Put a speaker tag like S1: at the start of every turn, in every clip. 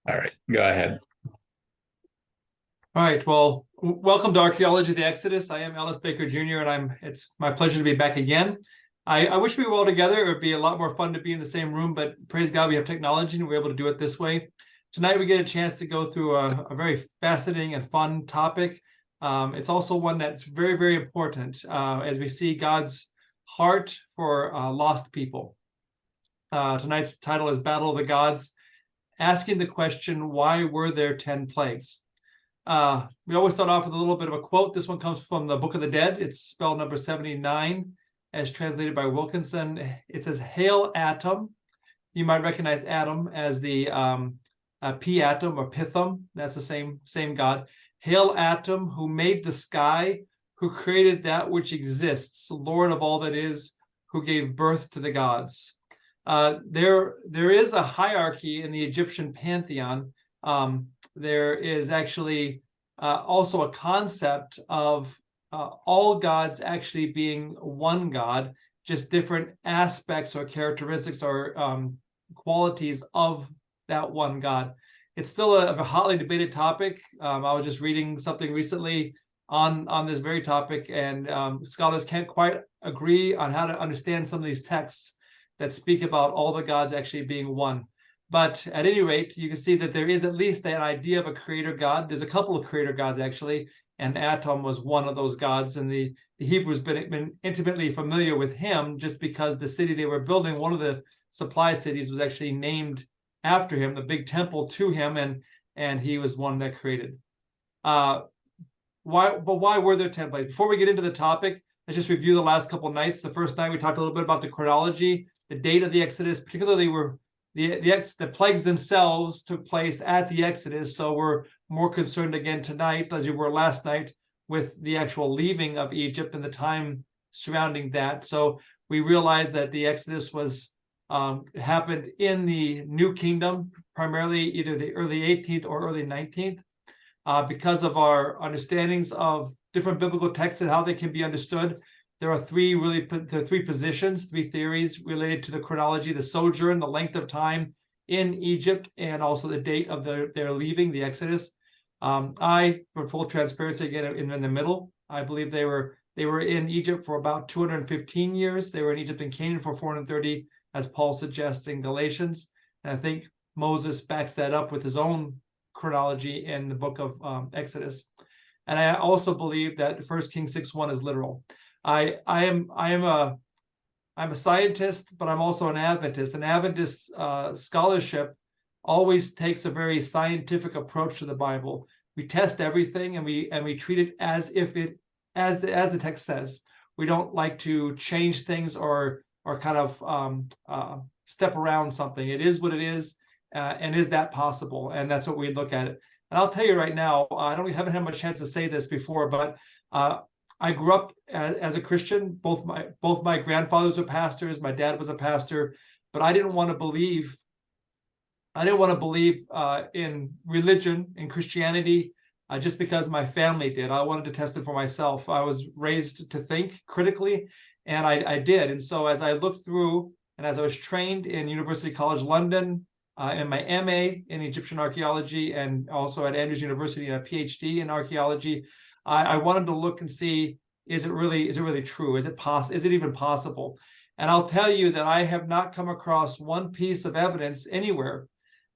S1: All right, go ahead.
S2: All right. Well, welcome to Archaeology of the Exodus. I am Ellis Baker Jr., and it's my pleasure to be back again. I wish we were all together. It would be a lot more fun to be in the same room, but praise God, we have technology and we're able to do it this way. Tonight, we get a chance to go through a very fascinating and fun topic. It's also one that's very, very important as we see God's heart for lost people. Tonight's title is Battle of the Gods, asking the question, why were there 10 plagues? We always start off with a little bit of a quote. This one comes from the Book of the Dead. It's spelled number 79, as translated by Wilkinson. It says, "Hail Atum." You might recognize Adam as the P atom or Pithom. That's the same God. "Hail Atum, who made the sky, who created that which exists, Lord of all that is, who gave birth to the gods." There is a hierarchy in the Egyptian pantheon. There is actually also a concept of all gods actually being one God, just different aspects or characteristics or qualities of that one God. It's still a hotly debated topic. I was just reading something recently on this very topic, and scholars can't quite agree on how to understand some of these texts that speak about all the gods actually being one. But at any rate, you can see that there is at least that idea of a creator God. There's a couple of creator gods, actually, and Atum was one of those gods. And the Hebrews been intimately familiar with him just because the city they were building, one of the supply cities, was actually named after him, the big temple to him, and he was one that created. Why were there 10 plagues? Before we get into the topic, let's just review the last couple of nights. The first night we talked a little bit about the chronology, the date of the Exodus, particularly were the plagues themselves took place at the Exodus. So we're more concerned again tonight, as we were last night, with the actual leaving of Egypt and the time surrounding that. So we realized that the Exodus was happened in the New Kingdom, primarily either the early 18th or early 19th, because of our understandings of different biblical texts and how they can be understood. There are three positions, three theories related to the chronology: the sojourn, the length of time in Egypt, and also the date of their leaving, the Exodus. For full transparency, again, in the middle. I believe they were in Egypt for about 215 years. They were in Egypt and Canaan for 430, as Paul suggests in Galatians. And I think Moses backs that up with his own chronology in the book of Exodus. And I also believe that 1 Kings 6:1 is literal. I'm a scientist, but I'm also an Adventist. An Adventist scholarship always takes a very scientific approach to the Bible. We test everything, and we treat it as if it as the text says. We don't like to change things or kind of step around something. It is what it is, and is that possible? And that's what we look at it. And I'll tell you right now, haven't had much chance to say this before, but I grew up as a Christian. Both my grandfathers were pastors. My dad was a pastor, but I didn't want to believe. I didn't want to believe in religion, in Christianity, just because my family did. I wanted to test it for myself. I was raised to think critically, and I did. And so as I looked through, and as I was trained in University College London, in my MA in Egyptian archaeology, and also at Andrews University in a PhD in archaeology, I wanted to look and see, is it really true? Is it even possible? And I'll tell you that I have not come across one piece of evidence anywhere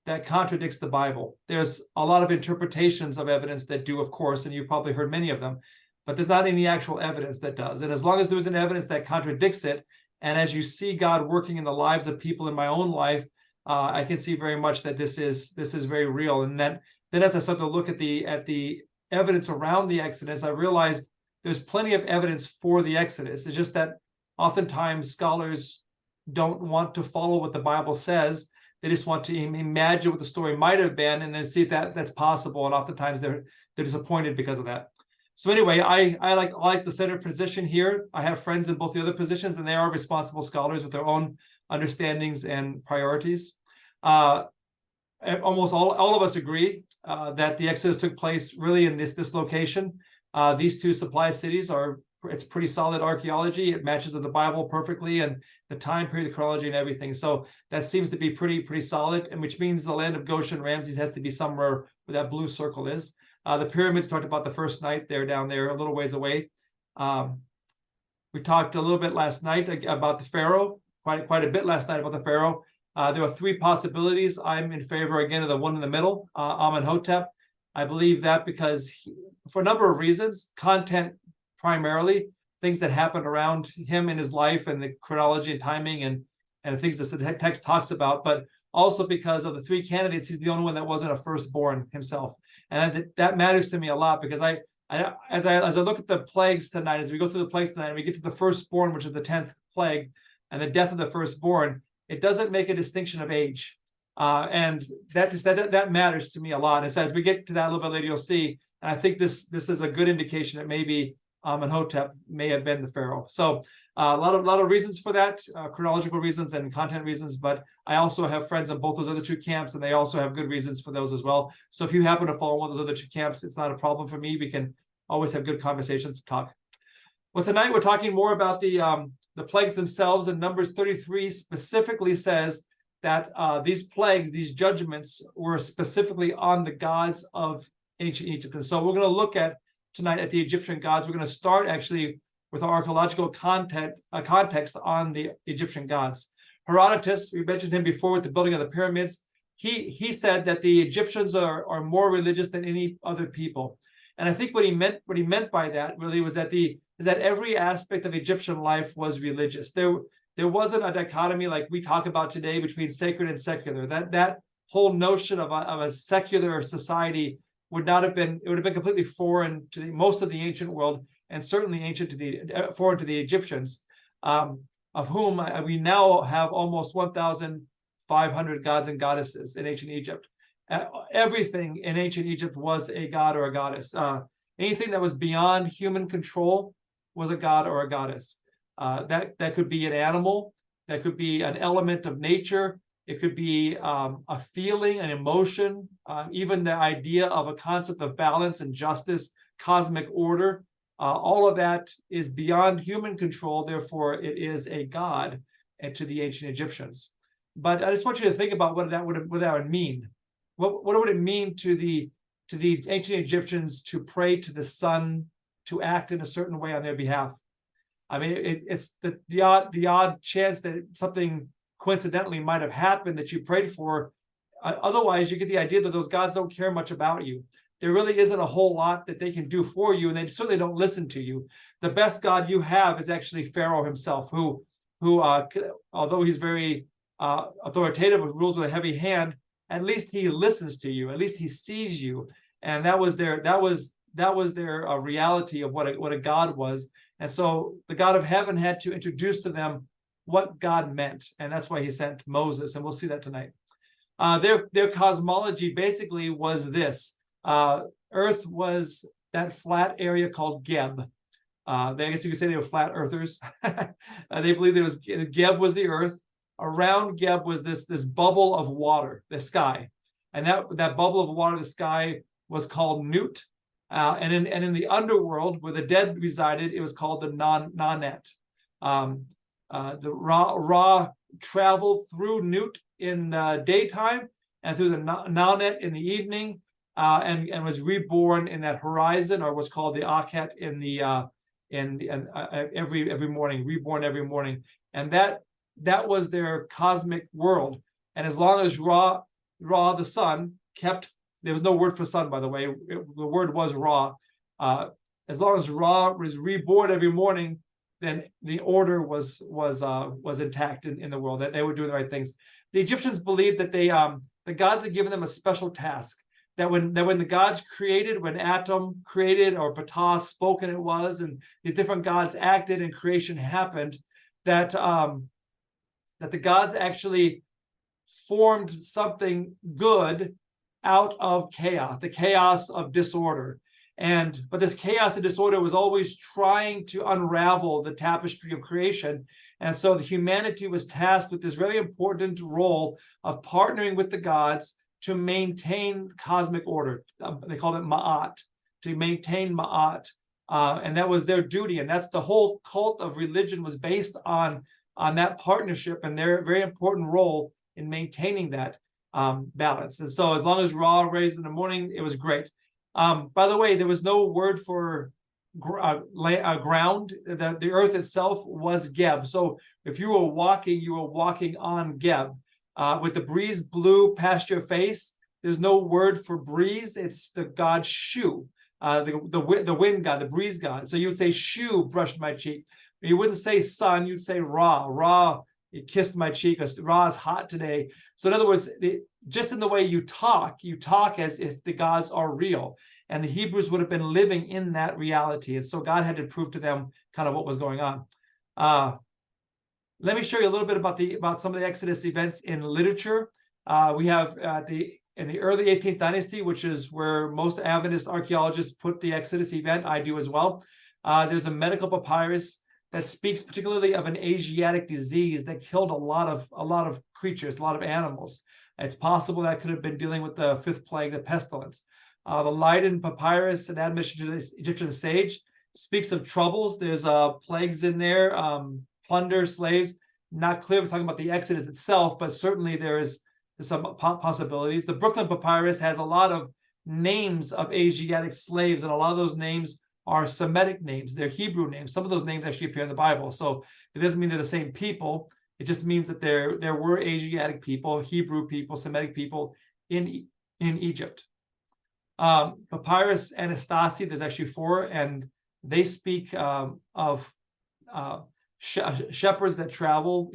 S2: that contradicts the Bible. There's a lot of interpretations of evidence that do, of course, and you've probably heard many of them, but there's not any actual evidence that does. And as long as there's an evidence that contradicts it, and as you see God working in the lives of people in my own life, I can see very much that this is very real. And then as I start to look at the evidence around the Exodus, I realized there's plenty of evidence for the Exodus. It's just that oftentimes scholars don't want to follow what the Bible says. They just want to imagine what the story might have been and then see if that's possible. And oftentimes they're disappointed because of that. So anyway, I like the center position here. I have friends in both the other positions, and they are responsible scholars with their own understandings and priorities. Almost all of us agree that the Exodus took place really in this location. These two supply cities are it's pretty solid archaeology. It matches with the Bible perfectly, and the time period, the chronology, and everything. So that seems to be pretty solid, and which means the land of Goshen, Ramses, has to be somewhere where that blue circle is. The pyramids, talked about the first night. They're down there a little ways away. We talked a little bit last night about the Pharaoh, quite a bit last night about the Pharaoh. There are three possibilities. I'm in favor, again, of the one in the middle, Amenhotep. I believe that because for a number of reasons, content primarily, things that happened around him in his life and the chronology and timing and things that the text talks about, but also because of the three candidates, he's the only one that wasn't a firstborn himself. And that matters to me a lot, because as I look at the plagues tonight, as we go through the plagues tonight, and we get to the firstborn, which is the 10th plague, and the death of the firstborn, it doesn't make a distinction of age. And that matters to me a lot. And so as we get to that a little bit later, you'll see, and I think this is a good indication that maybe Amenhotep may have been the Pharaoh. So a lot of reasons for that, chronological reasons and content reasons, but I also have friends in both those other two camps, and they also have good reasons for those as well. So if you happen to fall in one of those other two camps, it's not a problem for me. We can always have good conversations to talk. Well, tonight we're talking more about the plagues themselves, and Numbers 33 specifically says that these plagues, these judgments, were specifically on the gods of ancient Egypt. And so we're going to look at tonight at the Egyptian gods. We're going to start actually with our archaeological context on the Egyptian gods. Herodotus, we mentioned him before with the building of the pyramids. He said that the Egyptians are more religious than any other people. And I think what he meant by that really was that every aspect of Egyptian life was religious. There wasn't a dichotomy like we talk about today between sacred and secular. That whole notion of a secular society would have been completely foreign to most of the ancient world, and certainly foreign to the Egyptians, of whom we now have almost 1,500 gods and goddesses in ancient Egypt. Everything in ancient Egypt was a god or a goddess. Anything that was beyond human control was a god or a goddess. That could be an animal, that could be an element of nature, it could be a feeling, an emotion, even the idea of a concept of balance and justice, cosmic order. All of that is beyond human control, therefore it is a god to the ancient Egyptians. But I just want you to think about what that would mean. What would it mean to the ancient Egyptians to pray to the sun, to act in a certain way on their behalf? I mean, it's the odd chance that something coincidentally might have happened that you prayed for. Otherwise, you get the idea that those gods don't care much about you. There really isn't a whole lot that they can do for you, and they certainly don't listen to you. The best god you have is actually Pharaoh himself, who although he's very authoritative, rules with a heavy hand, at least he listens to you. At least he sees you, and that was their reality of what a god was. And so the God of heaven had to introduce to them what God meant, and that's why he sent Moses, and we'll see that tonight. Their cosmology basically was this: Earth was that flat area called Geb. I guess you could say they were flat earthers. They believed Geb was the Earth. Around Geb was this bubble of water, the sky, and that bubble of water, the sky, was called Nut. And in the underworld where the dead resided, it was called the Nanet. The Ra traveled through Nut in the daytime and through the Nanet in the evening, and was reborn in that horizon, or was called the Akhet every morning, reborn every morning. And that was their cosmic world. And as long as Ra the sun kept, there was no word for sun, by the way, the word was Ra. As long as Ra was reborn every morning, then the order was intact in the world, that they were doing the right things. The Egyptians believed that the gods had given them a special task, that when the gods created, when Atum created, or Ptah spoke and it was, and these different gods acted and creation happened, that the gods actually formed something good out of chaos, the chaos of disorder. But this chaos and disorder was always trying to unravel the tapestry of creation. And so the humanity was tasked with this very important role of partnering with the gods to maintain cosmic order. They called it Ma'at, to maintain Ma'at, and that was their duty. And that's the whole cult of religion was based on that partnership and their very important role in maintaining that balance. And so as long as Ra raised in the morning, it was great. By the way, there was no word for ground. The earth itself was Geb. So if you were walking on Geb. With the breeze blew past your face, there's no word for breeze. It's the god Shu, the wind god, the breeze god. So you would say Shu brushed my cheek. You wouldn't say sun, you'd say Ra. Ra, it kissed my cheek. Ra is hot today. So in other words, just in the way you talk as if the gods are real. And the Hebrews would have been living in that reality. And so God had to prove to them kind of what was going on. Let me show you a little bit about some of the Exodus events in literature. We have in the early 18th dynasty, which is where most Adventist archaeologists put the Exodus event. I do as well. There's a medical papyrus that speaks particularly of an Asiatic disease that killed a lot of creatures, a lot of animals. It's possible that could have been dealing with the fifth plague, the pestilence. The Leiden papyrus, an admission to the Egyptian sage, speaks of troubles. There's plagues in there, plunder, slaves. Not clear if it's talking about the Exodus itself, but certainly there's some possibilities. The Brooklyn papyrus has a lot of names of Asiatic slaves, and a lot of those names are Semitic names. They're Hebrew names. Some of those names actually appear in the Bible. So it doesn't mean they're the same people. It just means that there were Asiatic people, Hebrew people, Semitic people in Egypt. Papyrus Anastasi, there's actually 4, and they speak of shepherds that travel,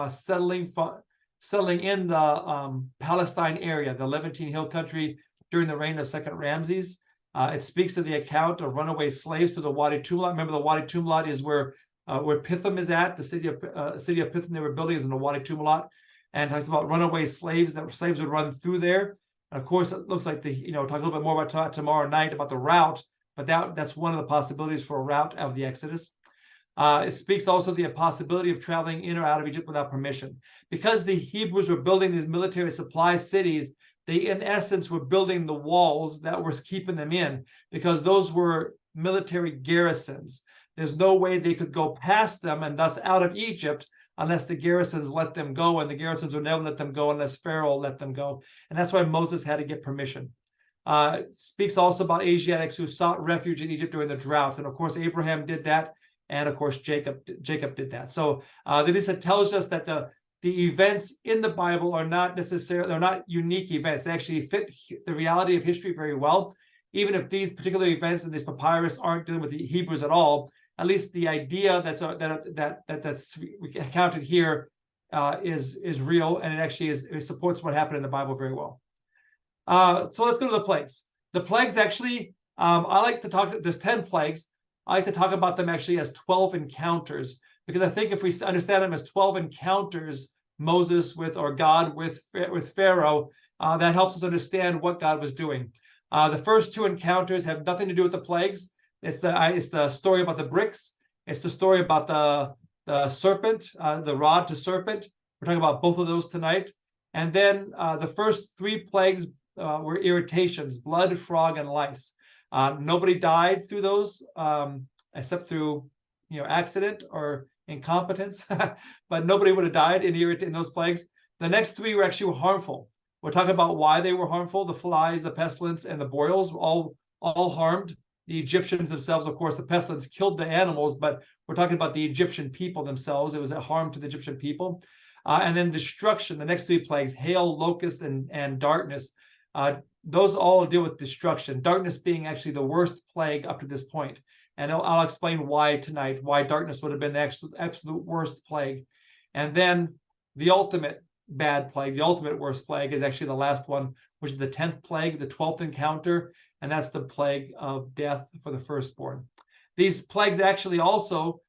S2: settling in the Palestine area, the Levantine Hill country during the reign of Second Ramses. It speaks of the account of runaway slaves to the Wadi Tumlat. Remember, the Wadi Tumlat is where Pithom is at. The city of Pithom they were building is in the Wadi Tumlat, and talks about runaway slaves, that slaves would run through there. And of course, it looks like talk a little bit more about tomorrow night about the route, but that's one of the possibilities for a route of the Exodus. It speaks also of the possibility of traveling in or out of Egypt without permission. Because the Hebrews were building these military supply cities, they in essence were building the walls that were keeping them in, because those were military garrisons. There's no way they could go past them and thus out of Egypt unless the garrisons let them go, and the garrisons would never let them go unless Pharaoh let them go. And that's why Moses had to get permission. Speaks also about Asiatics who sought refuge in Egypt during the drought. And of course, Abraham did that. And of course, Jacob did that. So this tells us that the events in the Bible are not unique events. They actually fit the reality of history very well. Even if these particular events in this papyrus aren't dealing with the Hebrews at all, at least the idea that's accounted here is real, and it supports what happened in the Bible very well. So let's go to the plagues. The plagues actually, I like to talk. There's 10 plagues. I like to talk about them actually as 12 encounters, because I think if we understand them as 12 encounters, Moses or God with Pharaoh, that helps us understand what God was doing. The first 2 encounters have nothing to do with the plagues. It's the story about the bricks. It's the story about the serpent, the rod to serpent. We're talking about both of those tonight. And then the first 3 plagues were irritations: blood, frog, and lice. Nobody died through those, except through accident or incompetence, but nobody would have died in those plagues. The next 3 were actually harmful. We're talking about why they were harmful: the flies, the pestilence, and the boils, all harmed the Egyptians themselves. Of course, the pestilence killed the animals, but we're talking about the Egyptian people themselves. It was a harm to the Egyptian people. And then destruction, the next 3 plagues: hail, locust, and darkness. Those all deal with destruction, darkness being actually the worst plague up to this point. And I'll explain why tonight, why darkness would have been the absolute worst plague. And then the ultimate bad plague, the ultimate worst plague, is actually the last one, which is the 10th plague, the 12th encounter, and that's the plague of death for the firstborn. These plagues actually also,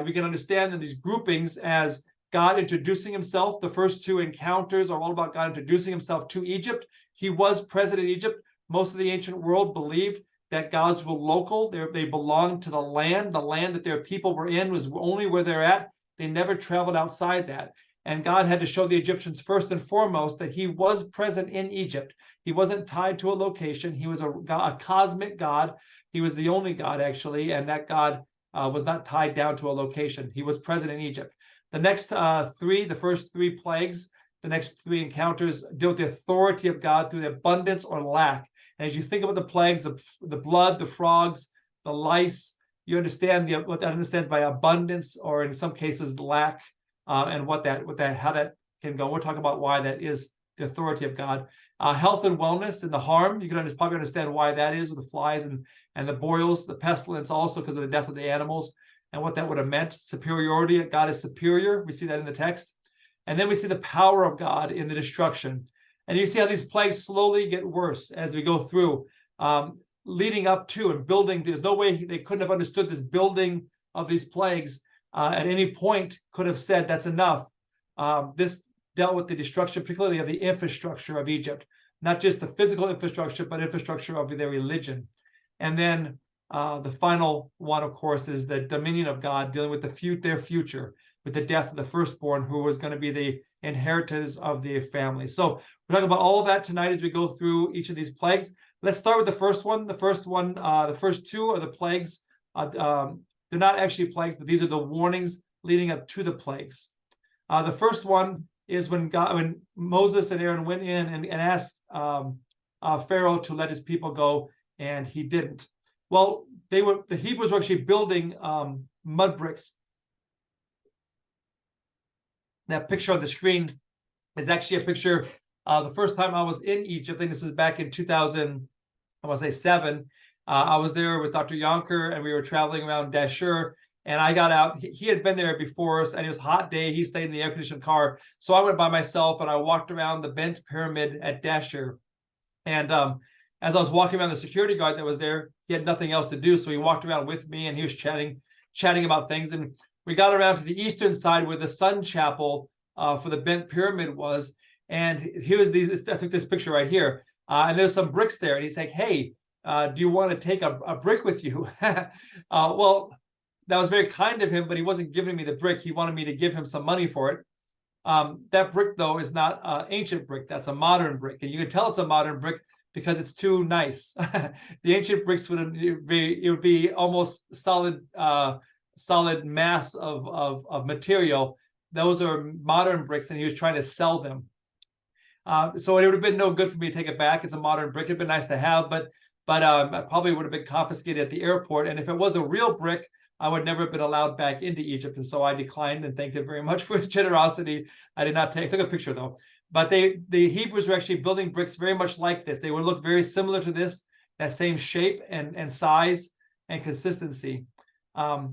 S2: we can understand in these groupings as God introducing himself. The first 2 encounters are all about God introducing himself to Egypt. He was present in Egypt. Most of the ancient world believed that gods were local. They belonged to the land that their people were in was only where they're at. They never traveled outside that. And God had to show the Egyptians first and foremost that he was present in Egypt. He wasn't tied to a location. He was a cosmic God. He was the only God, actually, and that God was not tied down to a location. He was present in Egypt. The next the first three plagues, the next three encounters deal with the authority of God through the abundance or lack. And as you think about the plagues, the blood, the frogs, the lice, you understand what that understands by abundance, or in some cases lack, and how that can go. We'll talk about why that is the authority of God. Health and wellness and the harm, you can probably understand why that is, with the flies and the boils, the pestilence, also because of the death of the animals and what that would have meant. Superiority, God is superior. We see that in the text. And then we see the power of God in the destruction. And you see how these plagues slowly get worse as we go through, leading up to and building. There's no way they couldn't have understood this building of these plagues at any point could have said that's enough. This dealt with the destruction, particularly of the infrastructure of Egypt, not just the physical infrastructure, but infrastructure of their religion. And then the final one, of course, is the dominion of God, dealing with their future, with the death of the firstborn, who was going to be the inheritors of their family. So we're talking about all of that tonight as we go through each of these plagues. Let's start with the first one. The first two are the plagues. They're not actually plagues, but these are the warnings leading up to the plagues. The first one is when Moses and Aaron went in and asked Pharaoh to let his people go, and he didn't. Well, the Hebrews were actually building mud bricks. That picture on the screen is actually a picture. The first time I was in Egypt, I think this is back in 2007. I was there with Dr. Yonker, and we were traveling around Dashur. And I got out. He had been there before us, and it was a hot day. He stayed in the air-conditioned car. So I went by myself, and I walked around the bent pyramid at Dashur. And as I was walking around, the security guard that was there, he had nothing else to do. So he walked around with me, and he was chatting about things. And we got around to the eastern side where the sun chapel for the bent pyramid was. And here's I took this picture right here. And there's some bricks there. And he's like, hey, do you want to take a brick with you? Well, that was very kind of him, but he wasn't giving me the brick. He wanted me to give him some money for it. That brick, though, is not an ancient brick. That's a modern brick. And you can tell it's a modern brick because it's too nice. The ancient bricks would be almost solid mass of material. Those are modern bricks, and he was trying to sell them. So it would have been no good for me to take it back. It's a modern brick. It'd been nice to have, but I probably would have been confiscated at the airport. And if it was a real brick, I would never have been allowed back into Egypt. And so I declined and thanked him very much for his generosity. I did not took a picture, though. But the Hebrews were actually building bricks very much like this. They would look very similar to this, that same shape and size and consistency. But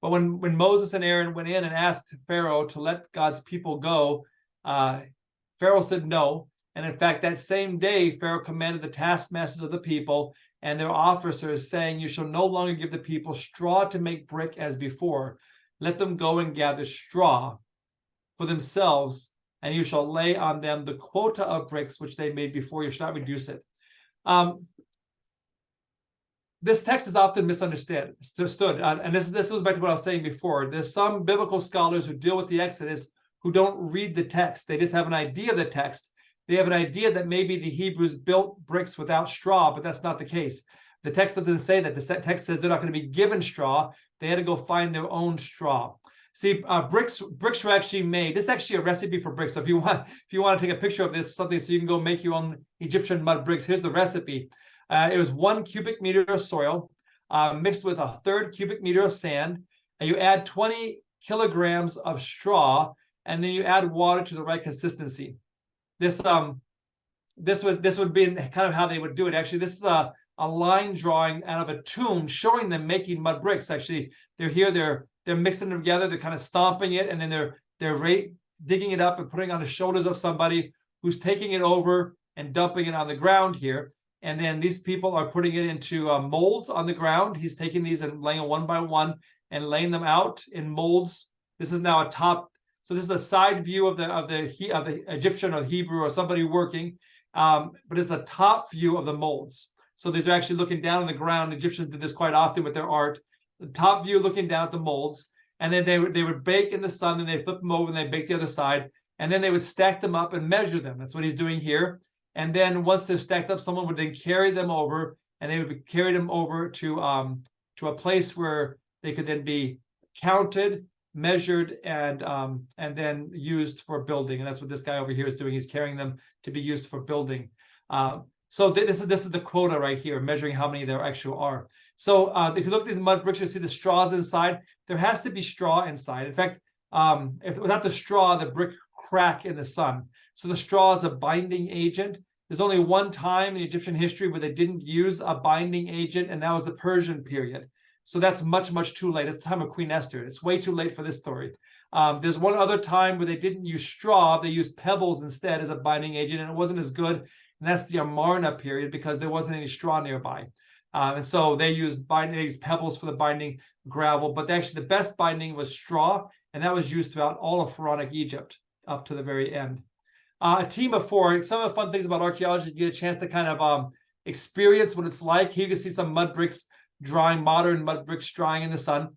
S2: when Moses and Aaron went in and asked Pharaoh to let God's people go, Pharaoh said no. And in fact, that same day, Pharaoh commanded the taskmasters of the people and their officers, saying, you shall no longer give the people straw to make brick as before. Let them go and gather straw for themselves, and you shall lay on them the quota of bricks which they made before. You shall not reduce it. This text is often misunderstood. And this goes back to what I was saying before. There's some biblical scholars who deal with the Exodus who don't read the text. They just have an idea of the text. They have an idea that maybe the Hebrews built bricks without straw, but that's not the case. The text doesn't say that. The text says they're not going to be given straw. They had to go find their own straw. See, bricks were actually made. This is actually a recipe for bricks. So if you want to take a picture of this, something so you can go make your own Egyptian mud bricks, here's the recipe. It was 1 cubic meter of soil mixed with 1/3 cubic meter of sand. And you add 20 kilograms of straw, and then you add water to the right consistency. This would be kind of how they would do it. Actually, this is a line drawing out of a tomb showing them making mud bricks. Actually, they're here, they're mixing them together, they're kind of stomping it, and then they're digging it up and putting it on the shoulders of somebody who's taking it over and dumping it on the ground here. And then these people are putting it into molds on the ground. He's taking these and laying them one by one and laying them out in molds. This is now a top. So this is a side view of the Egyptian or Hebrew or somebody working, but it's a top view of the molds. So these are actually looking down on the ground. Egyptians did this quite often with their art. The top view looking down at the molds, And then they would bake in the sun, and they flip them over and they bake the other side. And then they would stack them up and measure them. That's what he's doing here. And then once they're stacked up, someone would then carry them over, and they would carry them over to a place where they could then be counted, measured, and then used for building. And that's what this guy over here is doing. He's carrying them to be used for building. So this is the quota right here, measuring how many there actually are. So if you look at these mud bricks, you see the straws inside. There has to be straw inside. In fact, if without the straw, the brick crack in the sun. So the straw is a binding agent. There's only one time in Egyptian history where they didn't use a binding agent, and that was the Persian period. So that's much, much too late. It's the time of Queen Esther. It's way too late for this story. There's one other time where they didn't use straw. They used pebbles instead as a binding agent, and it wasn't as good. And that's the Amarna period, because there wasn't any straw nearby. And so they used pebbles for the binding, gravel. But actually the best binding was straw, and that was used throughout all of Pharaonic Egypt up to the very end. A team of four. Some of the fun things about archaeology is you get a chance to kind of experience what it's like. Here you can see some mud bricks drying, modern mud bricks drying in the sun.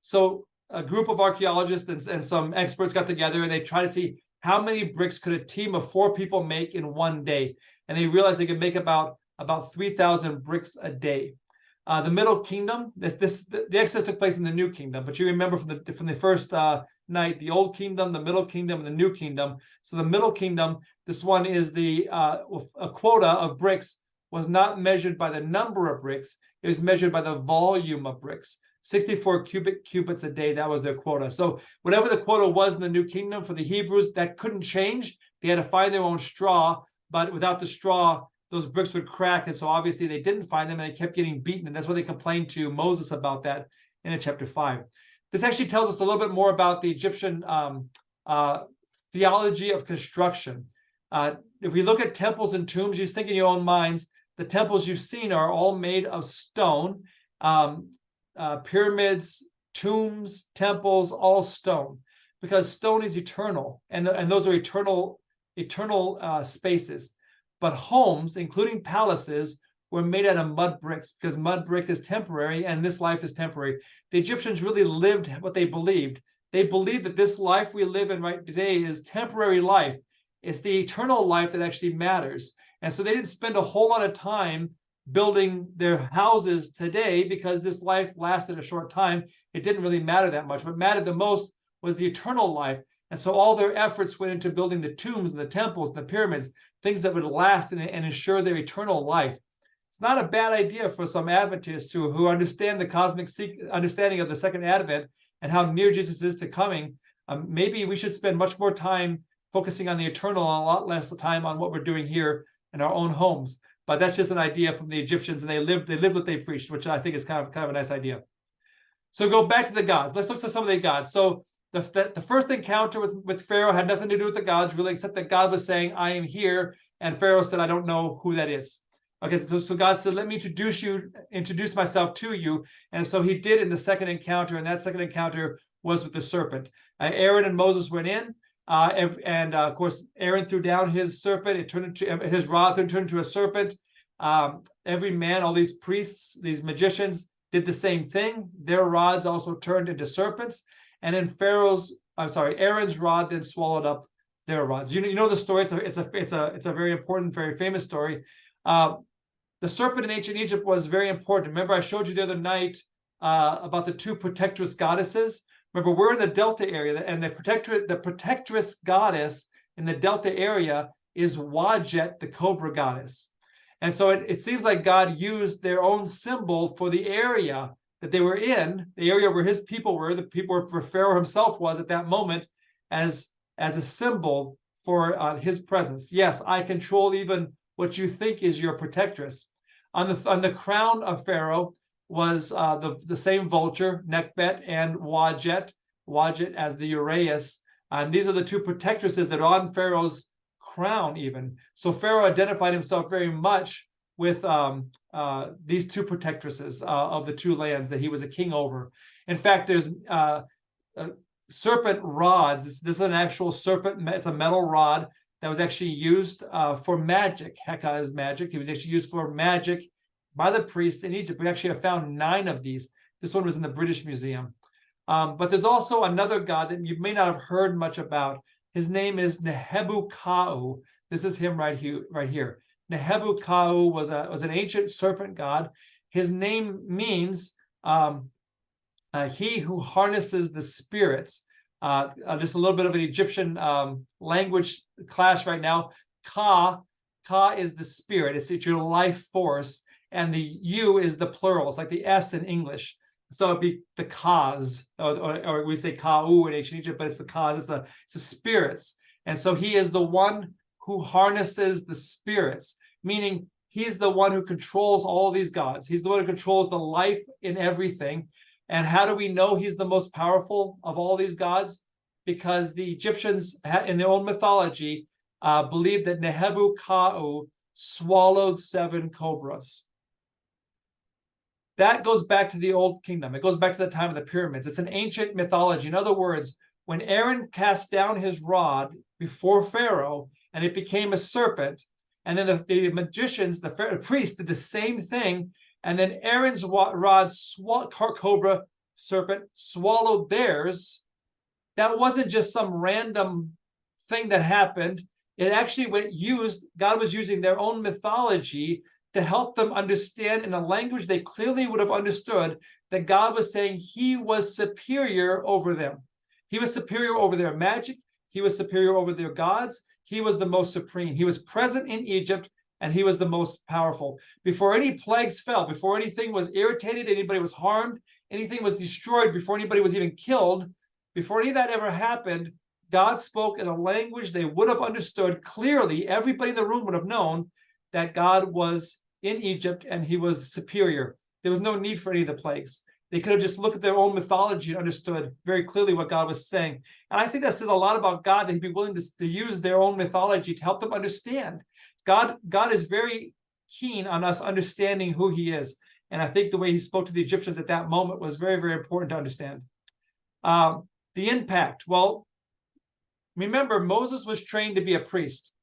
S2: So a group of archaeologists and some experts got together, and they tried to see how many bricks could a team of 4 people make in one day. And they realized they could make about 3,000 bricks a day. The Middle Kingdom, the Exodus took place in the New Kingdom, but you remember from the first night, the Old Kingdom, the Middle Kingdom, and the New Kingdom. So the Middle Kingdom, this one is a quota of bricks was not measured by the number of bricks. It was measured by the volume of bricks. 64 cubic cubits a day, that was their quota. So whatever the quota was in the New Kingdom for the Hebrews, that couldn't change. They had to find their own straw, but without the straw, those bricks would crack. And so obviously they didn't find them, and they kept getting beaten. And that's why they complained to Moses about that in chapter 5. This actually tells us a little bit more about the Egyptian theology of construction. If we look at temples and tombs, you just think in your own minds, the temples you've seen are all made of stone. Pyramids, tombs, temples, all stone, because stone is eternal, and those are eternal spaces. But homes, including palaces, were made out of mud bricks, because mud brick is temporary and this life is temporary. The Egyptians really lived what they believed. They believed that this life we live in right today is temporary life. It's the eternal life that actually matters. And so they didn't spend a whole lot of time building their houses today, because this life lasted a short time. It didn't really matter that much. What mattered the most was the eternal life. And so all their efforts went into building the tombs and the temples and the pyramids, things that would last and ensure their eternal life. It's not a bad idea for some Adventists who understand the cosmic understanding of the second advent and how near Jesus is to coming. Maybe we should spend much more time focusing on the eternal and a lot less time on what we're doing here in our own homes. But that's just an idea from the Egyptians, and they lived what they preached, which I think is kind of a nice idea. So go back to the gods. Let's look at some of the gods. So the first encounter with Pharaoh had nothing to do with the gods, really, except that God was saying, I am here. And Pharaoh said, I don't know who that is. Okay, so God said, let me introduce myself to you. And so he did in the second encounter, and that second encounter was with the serpent. Aaron and Moses went in, and of course, Aaron threw down his serpent. It turned into his rod, turned into a serpent. Every man, all these priests, these magicians did the same thing. Their rods also turned into serpents. And then Aaron's rod then swallowed up their rods. You know the story. It's a very important, very famous story. The serpent in ancient Egypt was very important. Remember, I showed you the other night about the 2 protectress goddesses. Remember, we're in the Delta area, and the protectress goddess in the Delta area is Wadjet, the cobra goddess. And so it seems like God used their own symbol for the area that they were in, the area where his people were, the people where Pharaoh himself was at that moment, as a symbol for his presence. Yes, I control even what you think is your protectress. On the crown of Pharaoh was the same vulture, Nekhbet, and Wadjet as the uraeus. And these are the 2 protectresses that are on Pharaoh's crown even. So Pharaoh identified himself very much with these 2 protectresses of the 2 lands that he was a king over. In fact, there's serpent rods. This is an actual serpent. It's a metal rod that was actually used for magic. Heka is magic. It was actually used for magic by the priests in Egypt. We actually have found 9 of these. This one was in the British Museum. But there's also another god that you may not have heard much about. His name is Nehebu-Kau. This is him right here. Right here. Nehebu-Kau was an ancient serpent god. His name means he who harnesses the spirits. Just a little bit of an Egyptian language clash right now. Ka is the spirit. It's your life force, and the U is the plural. It's like the S in English. So it'd be the Kas, or we say Kau in ancient Egypt, but it's the Kas. It's the spirits, and so he is the one who harnesses the spirits, meaning he's the one who controls all these gods. He's the one who controls the life in everything. And how do we know he's the most powerful of all these gods? Because the Egyptians, in their own mythology, believed that Nehebu-Kau swallowed 7 cobras. That goes back to the Old Kingdom. It goes back to the time of the pyramids. It's an ancient mythology. In other words, when Aaron cast down his rod before Pharaoh and it became a serpent, and then the magicians, the priests, did the same thing, and then Aaron's rod, cobra serpent, swallowed theirs. That wasn't just some random thing that happened. It actually God was using their own mythology to help them understand in a language they clearly would have understood that God was saying he was superior over them. He was superior over their magic. He was superior over their gods. He was the most supreme. He was present in Egypt, and he was the most powerful. Before any plagues fell, before anything was irritated, anybody was harmed, anything was destroyed, before anybody was even killed, before any of that ever happened, God spoke in a language they would have understood clearly. Everybody in the room would have known that God was in Egypt and he was superior. There was no need for any of the plagues. They could have just looked at their own mythology and understood very clearly what God was saying. And I think that says a lot about God, that he'd be willing to use their own mythology to help them understand. God is very keen on us understanding who he is. And I think the way he spoke to the Egyptians at that moment was very, very important to understand. The impact. Well, remember, Moses was trained to be a priest.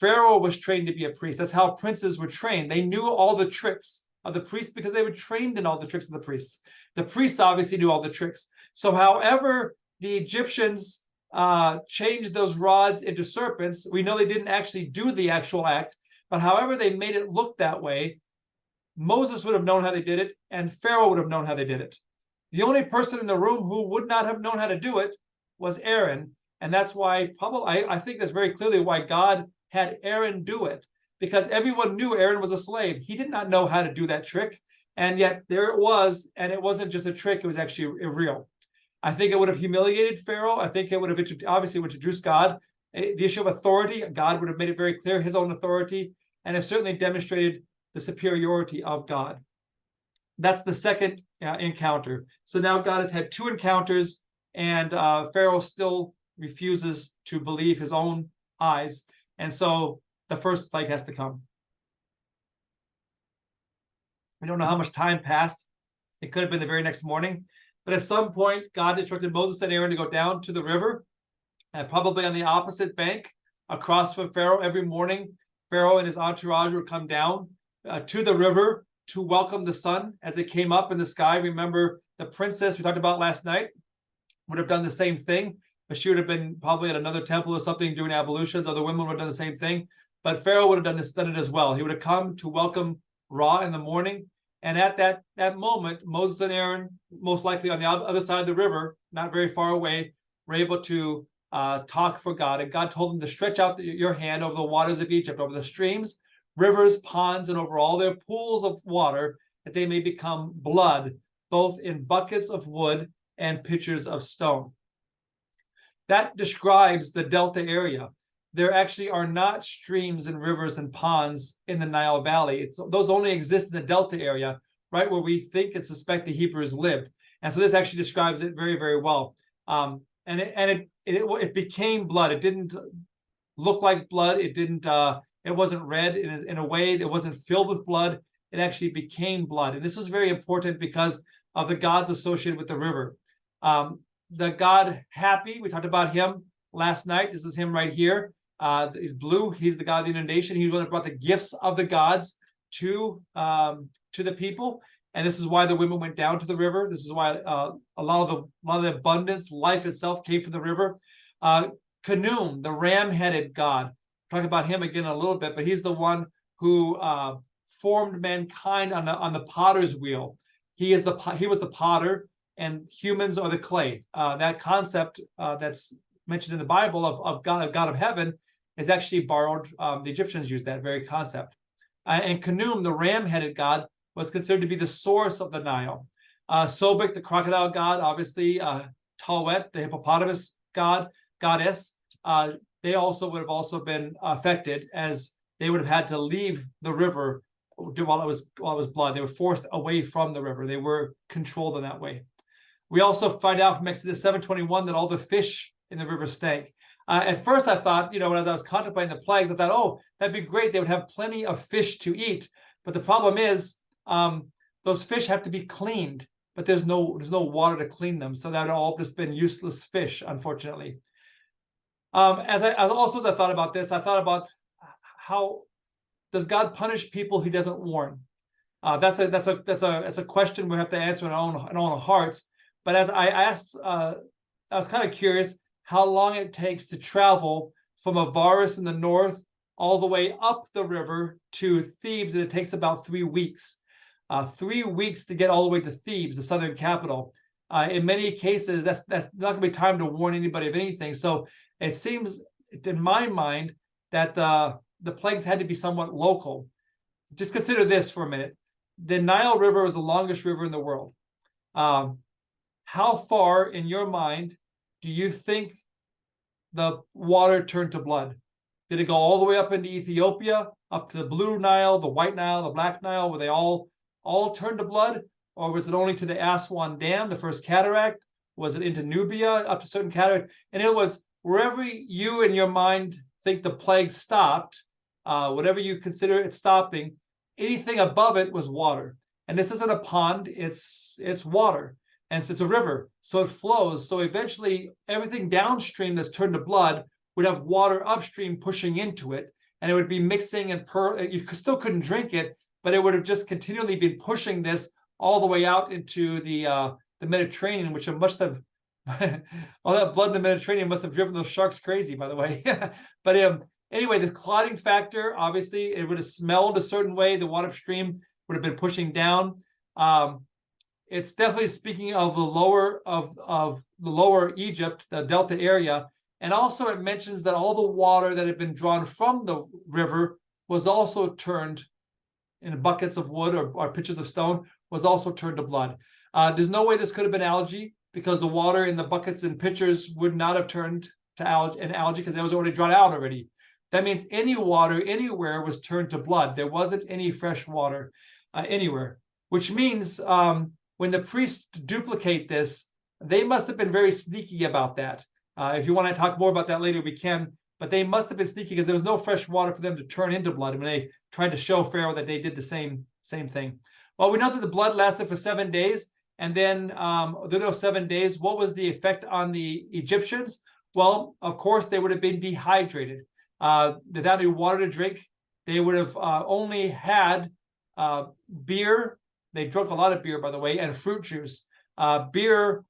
S2: Pharaoh was trained to be a priest. That's how princes were trained. They knew all the tricks of the priests because they were trained in all the tricks of the priests. The priests obviously knew all the tricks. So however the Egyptians changed those rods into serpents, we know they didn't actually do the actual act, but however they made it look that way, Moses would have known how they did it, and Pharaoh would have known how they did it. The only person in the room who would not have known how to do it was Aaron. And that's why I think that's very clearly why God had Aaron do it, because everyone knew Aaron was a slave. He did not know how to do that trick. And yet there it was. And it wasn't just a trick. It was actually real. I think it would have humiliated Pharaoh. I think it would have obviously introduced God. The issue of authority, God would have made it very clear, his own authority. And it certainly demonstrated the superiority of God. That's the second encounter. So now God has had 2 encounters, and Pharaoh still refuses to believe his own eyes. And so the first plague has to come. We don't know how much time passed. It could have been the very next morning. But at some point, God instructed Moses and Aaron to go down to the river, and probably on the opposite bank, across from Pharaoh. Every morning, Pharaoh and his entourage would come down to the river to welcome the sun as it came up in the sky. Remember, the princess we talked about last night would have done the same thing, but she would have been probably at another temple or something doing ablutions. Other women would have done the same thing, but Pharaoh would have done it as well. He would have come to welcome Ra in the morning. And at that moment, Moses and Aaron, most likely on the other side of the river, not very far away, were able to talk for God. And God told them to stretch out your hand over the waters of Egypt, over the streams, rivers, ponds, and over all their pools of water, that they may become blood, both in buckets of wood and pitchers of stone. That describes the Delta area. There actually are not streams and rivers and ponds in the Nile Valley. Those only exist in the Delta area, right where we think and suspect the Hebrews lived. And so this actually describes it very, very well. And it became blood. It didn't look like blood. It wasn't red in a way that wasn't filled with blood. It actually became blood. And this was very important because of the gods associated with the river. The god Happy, we talked about him last night. This is him right here. He's blue. He's the god of the inundation. He's the one that brought the gifts of the gods to the people. and this is why the women went down to the river. This is why a lot of the abundance, life itself, came from the river. Khnum, the ram-headed god. Talk about him again in a little bit, but he's the one who formed mankind on the potter's wheel. He was the potter, and humans are the clay. That concept that's mentioned in the Bible of God of heaven is actually borrowed. The Egyptians used that very concept. And Khnum, the ram-headed god, was considered to be the source of the Nile. Sobek, the crocodile god, obviously. Tawet, the hippopotamus goddess. They also would have also been affected, as they would have had to leave the river while it was blood. They were forced away from the river. They were controlled in that way. We also find out from Exodus 7:21 that all the fish in the river stank. At first, I thought, as I was contemplating the plagues, I thought, oh, that'd be great. They would have plenty of fish to eat. But the problem is, those fish have to be cleaned, but there's no water to clean them. So that would all just been useless fish, unfortunately. As I thought about this, I thought about how does God punish people He doesn't warn? That's a question we have to answer in our own hearts. But as I asked, I was kind of curious how long it takes to travel from Avaris in the north all the way up the river to Thebes, and it takes about 3 weeks. 3 weeks to get all the way to Thebes, the southern capital. In many cases, that's not going to be time to warn anybody of anything. So it seems, in my mind, that the plagues had to be somewhat local. Just consider this for a minute. The Nile River is the longest river in the world. How far, in your mind, do you think the water turned to blood? Did it go all the way up into Ethiopia, up to the Blue Nile, the White Nile, the Black Nile, where they all turned to blood? Or was it only to the Aswan Dam, the first cataract? Was it into Nubia, up to certain cataract? In other words, wherever you in your mind think the plague stopped, whatever you consider it stopping, anything above it was water. And this isn't a pond, it's water. And so it's a river, so it flows. So eventually everything downstream that's turned to blood would have water upstream pushing into it, and it would be mixing, and you still couldn't drink it, but it would have just continually been pushing this all the way out into the Mediterranean, which must have all that blood in the Mediterranean must have driven those sharks crazy, by the way. But anyway, this clotting factor, obviously, it would have smelled a certain way. The water upstream would have been pushing down. It's definitely speaking of the lower Egypt, the Delta area. And also it mentions that all the water that had been drawn from the river was also turned in buckets of wood or pitchers of stone, was also turned to blood. There's no way this could have been algae, because the water in the buckets and pitchers would not have turned to algae because it was already drawn out already. That means any water anywhere was turned to blood. There wasn't any fresh water anywhere, which means when the priests duplicate this, they must have been very sneaky about that. If you want to talk more about that later, we can. But they must have been sneaky because there was no fresh water for them to turn into blood when they tried to show Pharaoh that they did the same thing. Well, we know that the blood lasted for 7 days. And then within those 7 days, what was the effect on the Egyptians? Well, of course, they would have been dehydrated. Without any water to drink, they would have only had beer. They drank a lot of beer, by the way, and fruit juice. Beer,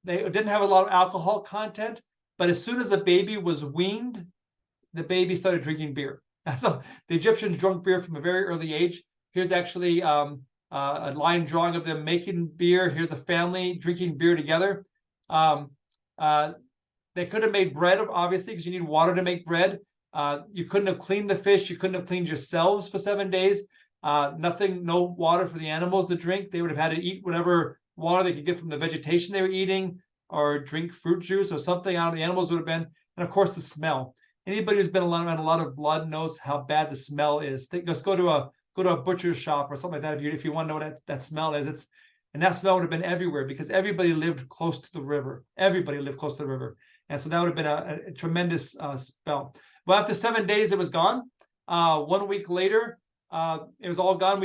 S2: they didn't have a lot of alcohol content, but as soon as the baby was weaned, the baby started drinking beer. So the Egyptians drank beer from a very early age. Here's actually a line drawing of them making beer. Here's a family drinking beer together. They could have made bread, obviously, because you need water to make bread. You couldn't have cleaned the fish. You couldn't have cleaned yourselves for 7 days. No water for the animals to drink. They would have had to eat whatever water they could get from the vegetation they were eating, or drink fruit juice or something out of the animals would have been. And of course, the smell. Anybody who's been around a lot of blood knows how bad the smell is. Just go to a butcher's shop or something like that if you want to know what that smell is. And that smell would have been everywhere because everybody lived close to the river. Everybody lived close to the river. And so that would have been a tremendous spell. Well, after 7 days, it was gone. 1 week later, it was all gone.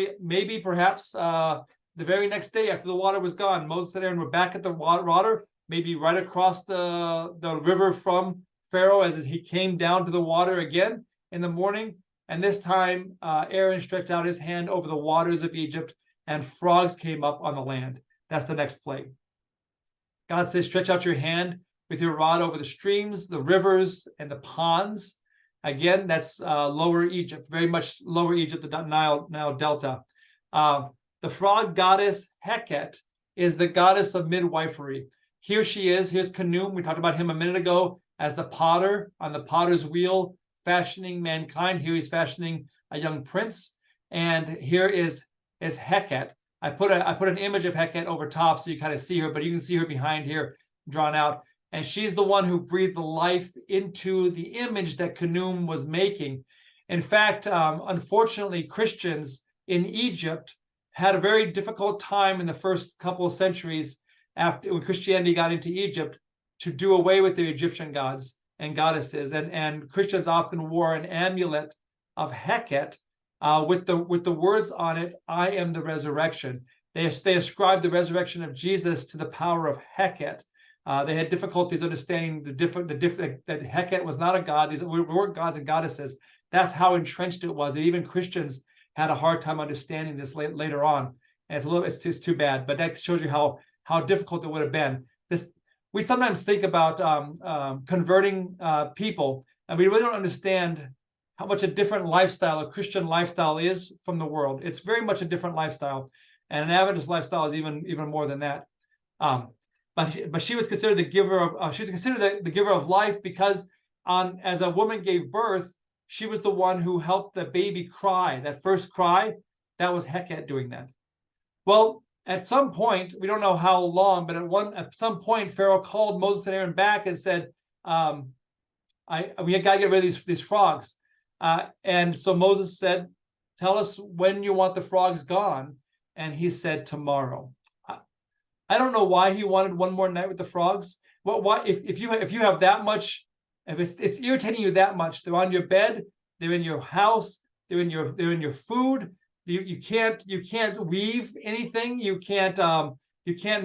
S2: Perhaps the very next day after the water was gone, Moses and Aaron were back at the water, maybe right across the river from Pharaoh as he came down to the water again in the morning. And this time, Aaron stretched out his hand over the waters of Egypt, and frogs came up on the land. That's the next plague. God says, stretch out your hand with your rod over the streams, the rivers, and the ponds. Again, that's Lower Egypt, very much Lower Egypt, the Nile Delta. The frog goddess Heket is the goddess of midwifery. Here she is. Here's Khnum. We talked about him a minute ago as the potter on the potter's wheel, fashioning mankind. Here he's fashioning a young prince. And here is Heket. I put an image of Heket over top so you kind of see her, but you can see her behind here drawn out. And she's the one who breathed the life into the image that Khnum was making. In fact, unfortunately, Christians in Egypt had a very difficult time in the first couple of centuries after when Christianity got into Egypt to do away with the Egyptian gods and goddesses. And Christians often wore an amulet of Heket with the words on it, "I am the resurrection." They ascribed the resurrection of Jesus to the power of Heket. They had difficulties understanding that Heket was not a god. These weren't gods and goddesses. That's how entrenched it was. That even Christians had a hard time understanding this later on. And it's too bad. But that shows you how difficult it would have been. We sometimes think about converting people, and we really don't understand how much a different lifestyle, a Christian lifestyle, is from the world. It's very much a different lifestyle, and an Adventist lifestyle is even more than that. But she was considered the giver of the giver of life because as a woman gave birth, she was the one who helped the baby cry. That first cry, that was Heket doing that. Well, at some point, we don't know how long, but at some point, Pharaoh called Moses and Aaron back and said, "We got to get rid of these frogs." And so Moses said, "Tell us when you want the frogs gone." And he said, "Tomorrow." I don't know why he wanted one more night with the frogs. Why, if you have that much, if it's irritating you that much, they're on your bed, they're in your house, they're in your food. You can't weave anything. You can't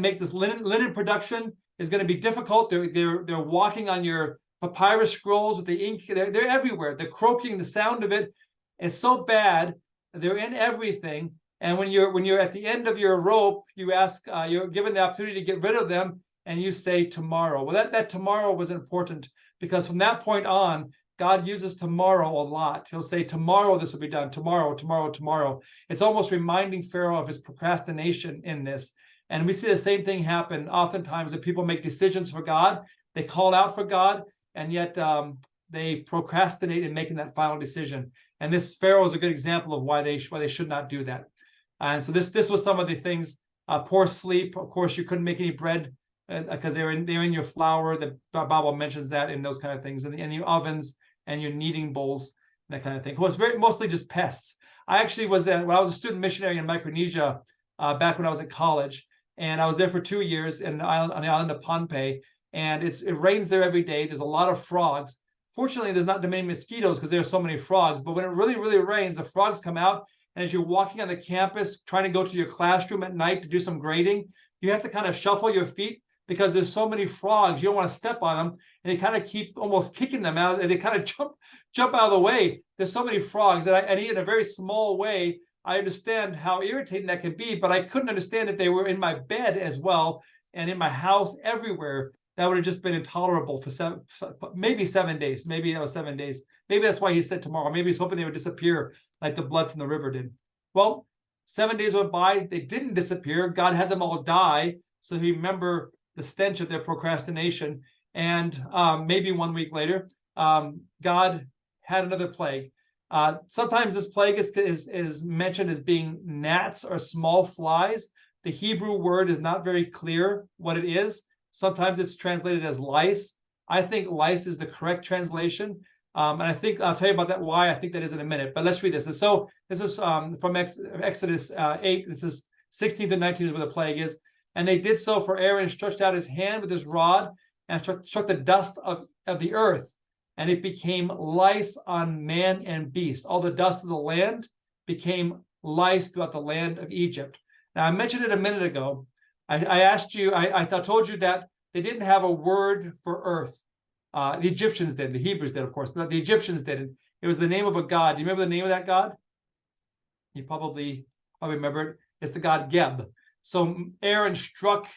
S2: make this linen production is going to be difficult. They're walking on your papyrus scrolls with the ink. They're everywhere. The croaking, the sound of it, it's so bad. They're in everything. And when you're at the end of your rope, you ask, you're given the opportunity to get rid of them, and you say tomorrow. Well, that tomorrow was important because from that point on, God uses tomorrow a lot. He'll say, tomorrow this will be done, tomorrow, tomorrow, tomorrow. It's almost reminding Pharaoh of his procrastination in this. And we see the same thing happen oftentimes when people make decisions for God. They call out for God, and yet they procrastinate in making that final decision. And this Pharaoh is a good example of why they should not do that. And so this was some of the things. Poor sleep. Of course, you couldn't make any bread because they're in your flour. The Bible mentions that in those kind of things, and in your ovens and your kneading bowls, that kind of thing. It was mostly just pests. I actually was when I was a student missionary in Micronesia back when I was at college, and I was there for 2 years on the island of Pohnpei, and it rains there every day. There's a lot of frogs. Fortunately, there's not that many mosquitoes because there are so many frogs. But when it really, really rains, the frogs come out. And as you're walking on the campus, trying to go to your classroom at night to do some grading, you have to kind of shuffle your feet because there's so many frogs. You don't want to step on them. And they kind of keep almost kicking them out. And they kind of jump out of the way. There's so many frogs. And in a very small way, I understand how irritating that can be. But I couldn't understand if they were in my bed as well and in my house everywhere. That would have just been intolerable for maybe 7 days. Maybe that was 7 days. Maybe that's why he said tomorrow. Maybe he's hoping they would disappear like the blood from the river did. Well, 7 days went by. They didn't disappear. God had them all die. So he remember the stench of their procrastination. And maybe 1 week later, God had another plague. Sometimes this plague is mentioned as being gnats or small flies. The Hebrew word is not very clear what it is. Sometimes it's translated as lice. I think lice is the correct translation. And I think I'll tell you about that, why I think that is in a minute. But let's read this. And so this is from Exodus 8. This is 16 to 19 is where the plague is. And they did so, for Aaron stretched out his hand with his rod and struck the dust of the earth. And it became lice on man and beast. All the dust of the land became lice throughout the land of Egypt. Now, I mentioned it a minute ago. I asked you, I told you that they didn't have a word for earth. The Egyptians did, the Hebrews did, of course, but the Egyptians didn't. It was the name of a god. Do you remember the name of that god? You probably remember it. It's the god Geb. So Aaron struck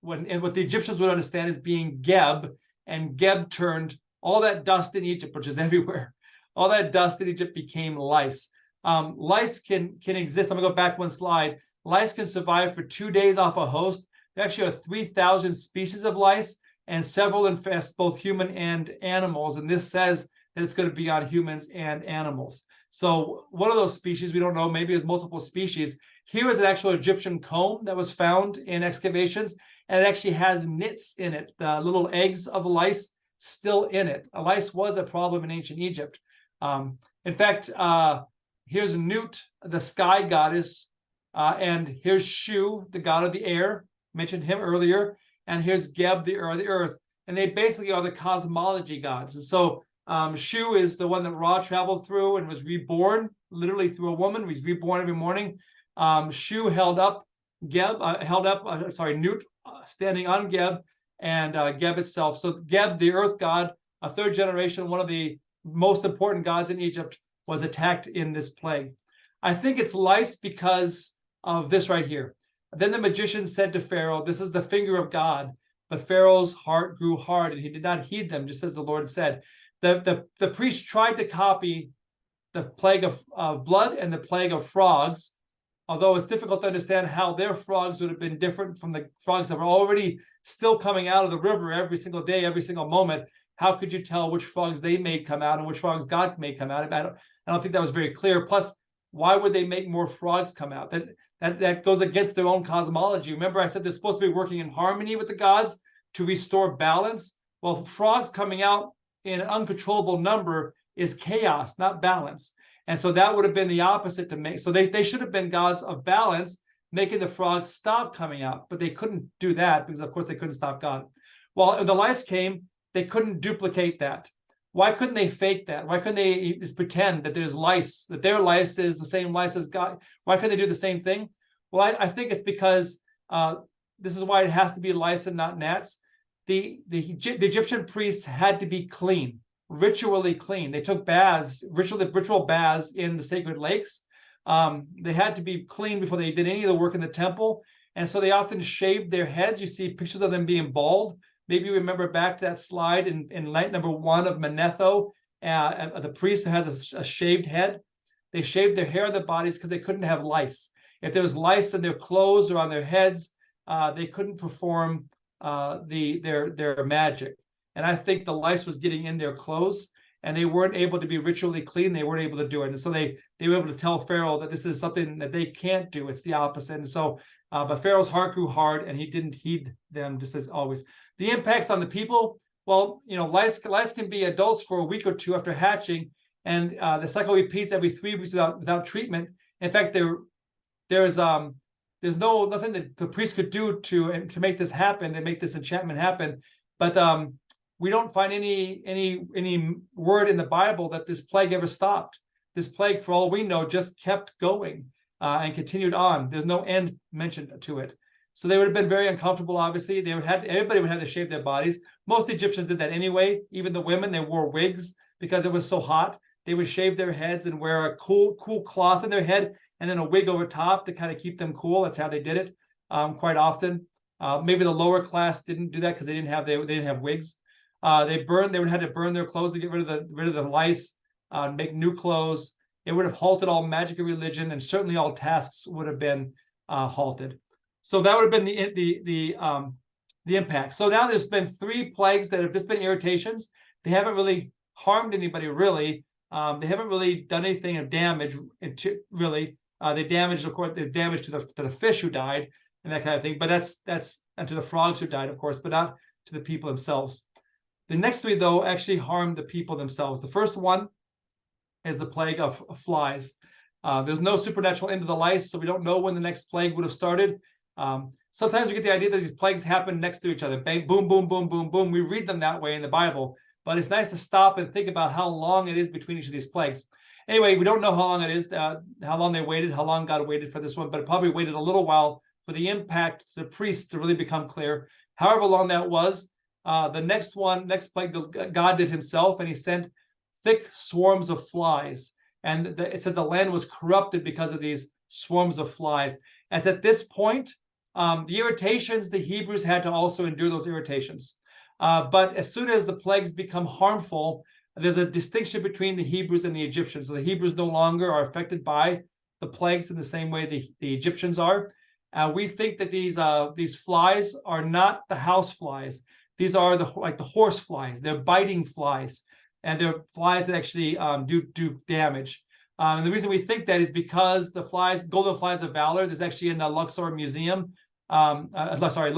S2: and what the Egyptians would understand as being Geb, and Geb turned all that dust in Egypt, which is everywhere. All that dust in Egypt became lice. Lice can exist. I'm gonna go back one slide. Lice can survive for 2 days off a host. There actually are 3,000 species of lice, and several infest both human and animals. And this says that it's going to be on humans and animals. So one of those species, we don't know, maybe there's multiple species. Here is an actual Egyptian comb that was found in excavations, and it actually has nits in it, the little eggs of lice still in it. A lice was a problem in ancient Egypt. In fact, here's Nut, the sky goddess, and here's Shu, the god of the air, mentioned him earlier, and here's Geb, the earth, and they basically are the cosmology gods. And so Shu is the one that Ra traveled through and was reborn, literally through a woman. He's reborn every morning. Shu held up Nut, standing on Geb, and Geb itself. So Geb, the earth god, a third generation, one of the most important gods in Egypt, was attacked in this plague. I think it's lice because of this right here. Then the magician said to Pharaoh, "This is the finger of God." But Pharaoh's heart grew hard, and he did not heed them, just as the Lord said. The priest tried to copy the plague of blood and the plague of frogs, although it's difficult to understand how their frogs would have been different from the frogs that were already still coming out of the river every single day, every single moment. How could you tell which frogs they made come out and which frogs God made come out? I don't think that was very clear. Plus, why would they make more frogs come out? That goes against their own cosmology. Remember, I said they're supposed to be working in harmony with the gods to restore balance. Well, frogs coming out in an uncontrollable number is chaos, not balance. And so that would have been the opposite to make. So they should have been gods of balance, making the frogs stop coming out. But they couldn't do that because, of course, they couldn't stop God. Well, when the lice came, they couldn't duplicate that. Why couldn't they fake that? Why couldn't they just pretend that there's lice, that their lice is the same lice as God? Why couldn't they do the same thing? Well, I think it's because this is why it has to be lice and not gnats. The Egyptian priests had to be clean, ritually clean. They took baths, ritual baths in the sacred lakes. They had to be clean before they did any of the work in the temple. And so they often shaved their heads. You see pictures of them being bald. Maybe you remember back to that slide in night number 1 of Manetho, the priest who has a shaved head. They shaved their hair on their bodies because they couldn't have lice. If there was lice in their clothes or on their heads, they couldn't perform their magic. And I think the lice was getting in their clothes, and they weren't able to be ritually clean. They weren't able to do it. And so they were able to tell Pharaoh that this is something that they can't do. It's the opposite. And so, but Pharaoh's heart grew hard, and he didn't heed them, just as always. The impacts on the people, well, lice can be adults for a week or two after hatching, and the cycle repeats every 3 weeks without treatment. In fact, there's nothing that the priest could do to make this happen, to make this enchantment happen. But we don't find any word in the Bible that this plague ever stopped. This plague, for all we know, just kept going and continued on. There's no end mentioned to it. So they would have been very uncomfortable, obviously. Everybody would have to shave their bodies. Most Egyptians did that anyway. Even the women, they wore wigs because it was so hot. They would shave their heads and wear a cool cloth in their head and then a wig over top to kind of keep them cool. That's how they did it quite often. Maybe the lower class didn't do that because they didn't have wigs. They would have to burn their clothes to get rid of the lice, make new clothes. It would have halted all magic and religion, and certainly all tasks would have been halted. So that would have been the impact. So now there's been 3 plagues that have just been irritations. They haven't really harmed anybody, really. They haven't really done anything of damage, really. They damaged, of course, there's damage to the fish who died and that kind of thing. But that's and to the frogs who died, of course, but not to the people themselves. The next 3, though, actually harmed the people themselves. The first one is the plague of flies. There's no supernatural end to the lice, so we don't know when the next plague would have started. Sometimes we get the idea that these plagues happen next to each other. Bang, boom, boom, boom, boom, boom. We read them that way in the Bible, but it's nice to stop and think about how long it is between each of these plagues. Anyway, we don't know how long it is, how long they waited, how long God waited for this one, but it probably waited a little while for the impact to the priests to really become clear. However long that was, the next plague, God did himself, and he sent thick swarms of flies. And it said the land was corrupted because of these swarms of flies. And at this point, the irritations, the Hebrews had to also endure those irritations. But as soon as the plagues become harmful, there's a distinction between the Hebrews and the Egyptians. So the Hebrews no longer are affected by the plagues in the same way the Egyptians are. We think that these flies are not the house flies. These are like the horse flies. They're biting flies, and they're flies that actually do damage. And the reason we think that is because the flies, golden flies of valor, there's actually in the Luxor Museum. Luxor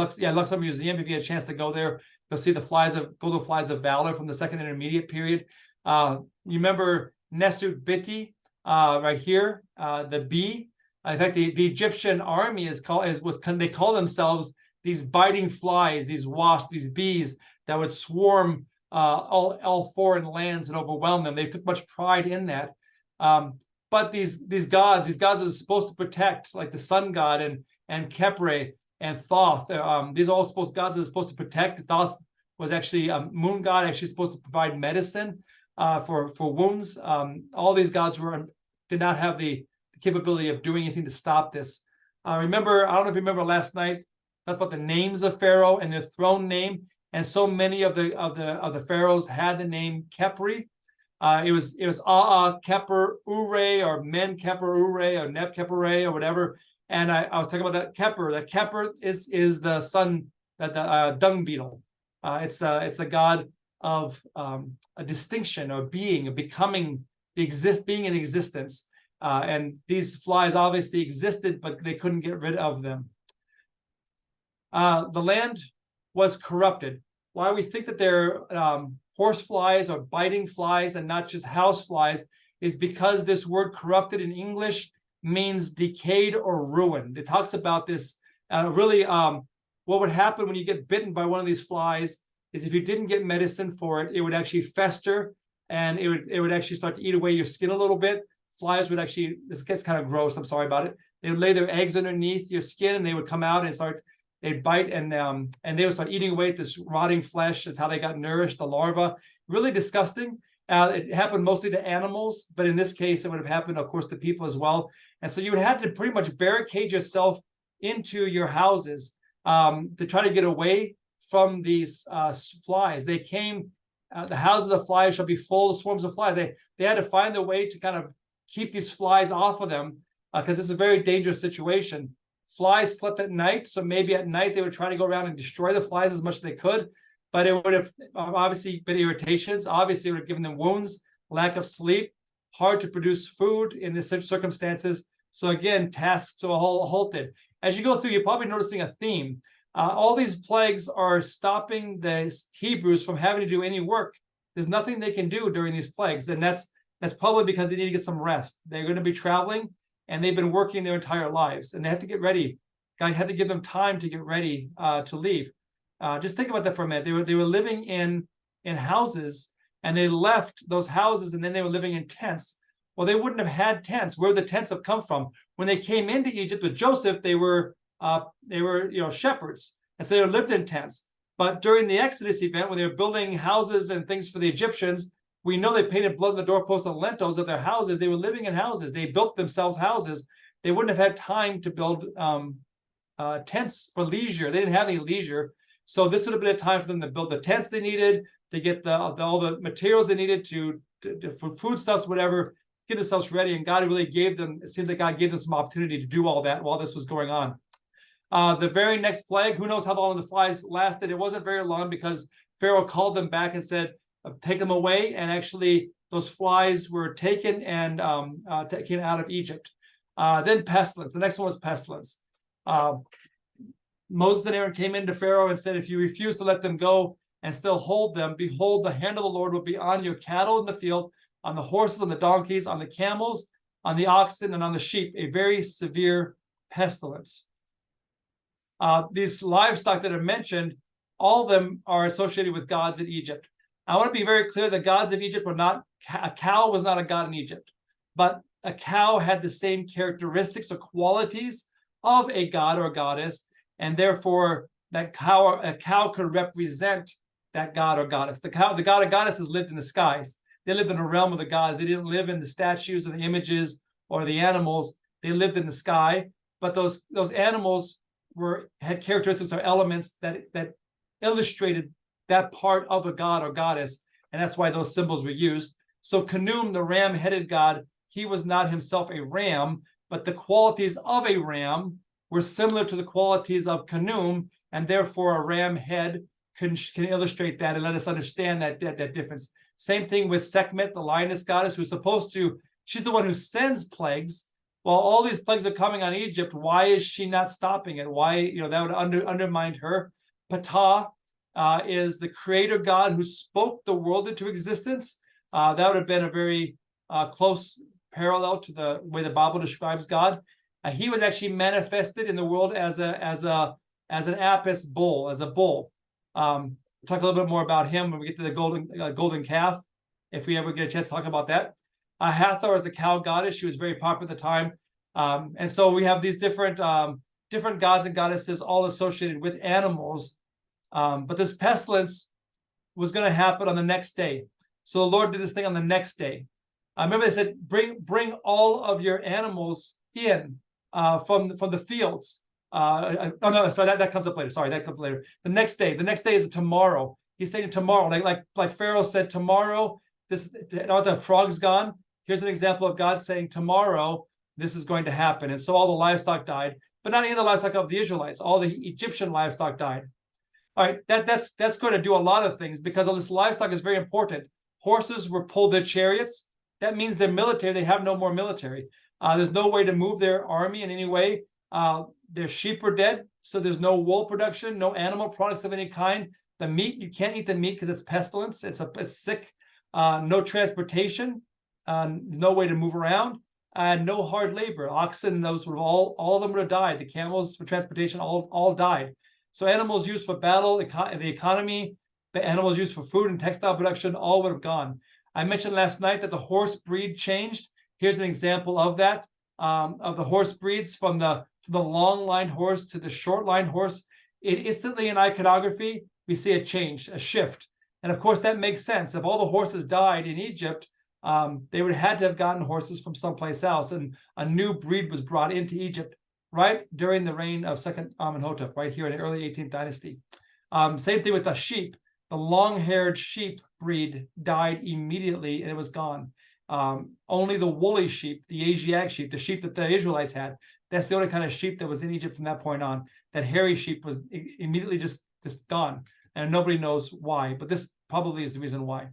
S2: Museum. If you get a chance to go there, you'll see the golden flies of valor from the Second Intermediate period. You remember Nesut Biti right here, the bee. In fact, the Egyptian army they call themselves these biting flies, these wasps, these bees that would swarm all foreign lands and overwhelm them. They took much pride in that. But these gods are supposed to protect, like the sun god and Khepri and Thoth. These are all gods are supposed to protect. Thoth was actually a moon god, actually supposed to provide medicine for wounds. All these gods did not have the capability of doing anything to stop this. Remember, I don't know if you remember last night, talked about the names of Pharaoh and their throne name, and so many of the pharaohs had the name Khepri. It was Khepri Ure or Men Khepri Ure or Neb Khepri or whatever. And I was talking about that Khepri. That Khepri is the sun, the dung beetle. It's the god of a distinction or being, of becoming, being in existence. And these flies obviously existed, but they couldn't get rid of them. The land was corrupted. Why we think that they're horse flies or biting flies and not just house flies is because this word corrupted in English means decayed or ruined. It talks about this what would happen when you get bitten by one of these flies is if you didn't get medicine for it, it would actually fester and it would actually start to eat away your skin a little bit. Flies would actually, this gets kind of gross, I'm sorry about it. They would lay their eggs underneath your skin and they would come out and they'd bite and they would start eating away at this rotting flesh. That's how they got nourished, the larva. Really disgusting. It happened mostly to animals, but in this case, it would have happened, of course, to people as well. And so you would have to pretty much barricade yourself into your houses to try to get away from these flies. They came, the houses of flies shall be full of swarms of flies. They had to find a way to kind of keep these flies off of them because it's a very dangerous situation. Flies slept at night, so maybe at night they would try to go around and destroy the flies as much as they could, but it would have obviously been irritations. Obviously, it would have given them wounds, lack of sleep, hard to produce food in these circumstances. So again, tasks are halted. As you go through, you're probably noticing a theme. All these plagues are stopping the Hebrews from having to do any work. There's nothing they can do during these plagues, and that's probably because they need to get some rest. They're going to be traveling, and they've been working their entire lives, and they have to get ready. God had to give them time to get ready to leave. Just think about that for a minute. They were living in houses, and they left those houses, and then they were living in tents. Well, they wouldn't have had tents. Where the tents have come from? When they came into Egypt with Joseph, they were shepherds, and so they lived in tents. But during the Exodus event, when they were building houses and things for the Egyptians, we know they painted blood on the doorposts and lintels of their houses. They were living in houses. They built themselves houses. They wouldn't have had time to build tents for leisure. They didn't have any leisure. So this would have been a time for them to build the tents they needed, to get all the materials they needed for foodstuffs, whatever, get themselves ready. And God really gave them, it seems like God gave them some opportunity to do all that while this was going on. The very next plague, who knows how long the flies lasted? It wasn't very long because Pharaoh called them back and said, take them away. And actually, those flies were taken and taken out of Egypt. Then pestilence. The next one was pestilence. Moses and Aaron came into Pharaoh and said, if you refuse to let them go and still hold them, behold, the hand of the Lord will be on your cattle in the field, on the horses, on the donkeys, on the camels, on the oxen, and on the sheep, a very severe pestilence. These livestock that are mentioned, all of them are associated with gods in Egypt. I want to be very clear, the gods of Egypt were not, a cow was not a god in Egypt, but a cow had the same characteristics or qualities of a god or a goddess, and therefore a cow could represent that god or goddess. The god or goddesses lived in the skies. they lived in the realm of the gods. They didn't live in the statues or the images or the animals. They lived in the sky. But those animals had characteristics or elements that illustrated that part of a god or goddess, and that's why those symbols were used. So Khnum, the ram-headed god, he was not himself a ram, but the qualities of a ram were similar to the qualities of Khnum, and therefore a ram head can illustrate that and let us understand that difference. Same thing with Sekhmet, the lioness goddess, who's supposed to, she's the one who sends plagues. Well, all these plagues are coming on Egypt. Why is she not stopping it? Why, that would undermine her. Ptah is the creator god who spoke the world into existence. That would have been a very close parallel to the way the Bible describes God. He was actually manifested in the world as an Apis bull, as a bull. We'll talk a little bit more about him when we get to the golden calf, if we ever get a chance to talk about that. Hathor is the cow goddess. She was very popular at the time. And so we have these different gods and goddesses all associated with animals. But this pestilence was going to happen on the next day. So the Lord did this thing on the next day. Remember, they said, bring all of your animals in from the fields. Oh no, sorry, that comes up later. Sorry, that comes later. The next day is tomorrow. He's saying tomorrow, like Pharaoh said, tomorrow. The frog's gone. Here's an example of God saying tomorrow this is going to happen, and so all the livestock died, but not any of the livestock of the Israelites. All the Egyptian livestock died. All right, that's going to do a lot of things, because all this livestock is very important. Horses were pulled their chariots. That means they're military. They have no more military. There's no way to move their army in any way. Their sheep are dead, so there's no wool production, no animal products of any kind. The meat, you can't eat the meat because it's pestilence. It's sick. No transportation. No way to move around. No hard labor. Oxen, those would all of them would have died. The camels for transportation all died. So animals used for battle, the economy, the animals used for food and textile production, all would have gone. I mentioned last night that the horse breed changed. Here's an example of that, of the horse breeds from the long-line horse to the short-line horse. Instantly in iconography, we see a change, a shift. And of course, that makes sense. If all the horses died in Egypt, they would have had to have gotten horses from someplace else, and a new breed was brought into Egypt right during the reign of Second Amenhotep, right here in the early 18th dynasty. Same thing with the sheep. The long-haired sheep breed died immediately, and it was gone. Only the woolly sheep, the Asiatic sheep, the sheep that the Israelites had, that's the only kind of sheep that was in Egypt from that point on. That hairy sheep was immediately just gone, and nobody knows why, but this probably is the reason why.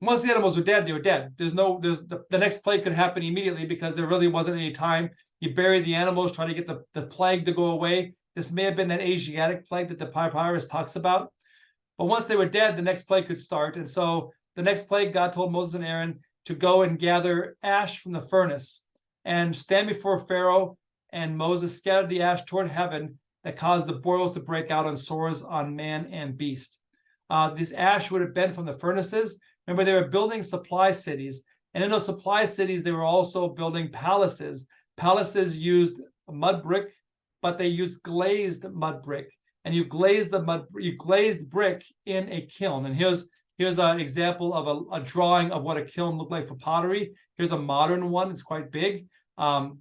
S2: Once the animals were dead, they were dead. The next plague could happen immediately, because there really wasn't any time. You bury the animals, try to get the plague to go away. This may have been that Asiatic plague that the papyrus talks about. But once they were dead, the next plague could start. And so the next plague, God told Moses and Aaron to go and gather ash from the furnace and stand before Pharaoh. And Moses scattered the ash toward heaven that caused the boils to break out on sores on man and beast. This ash would have been from the furnaces. Remember, they were building supply cities. And in those supply cities, they were also building palaces. Palaces used mud brick, but they used glazed mud brick. And you glazed brick in a kiln. And here's an example of a drawing of what a kiln looked like for pottery. Here's a modern one. It's quite big.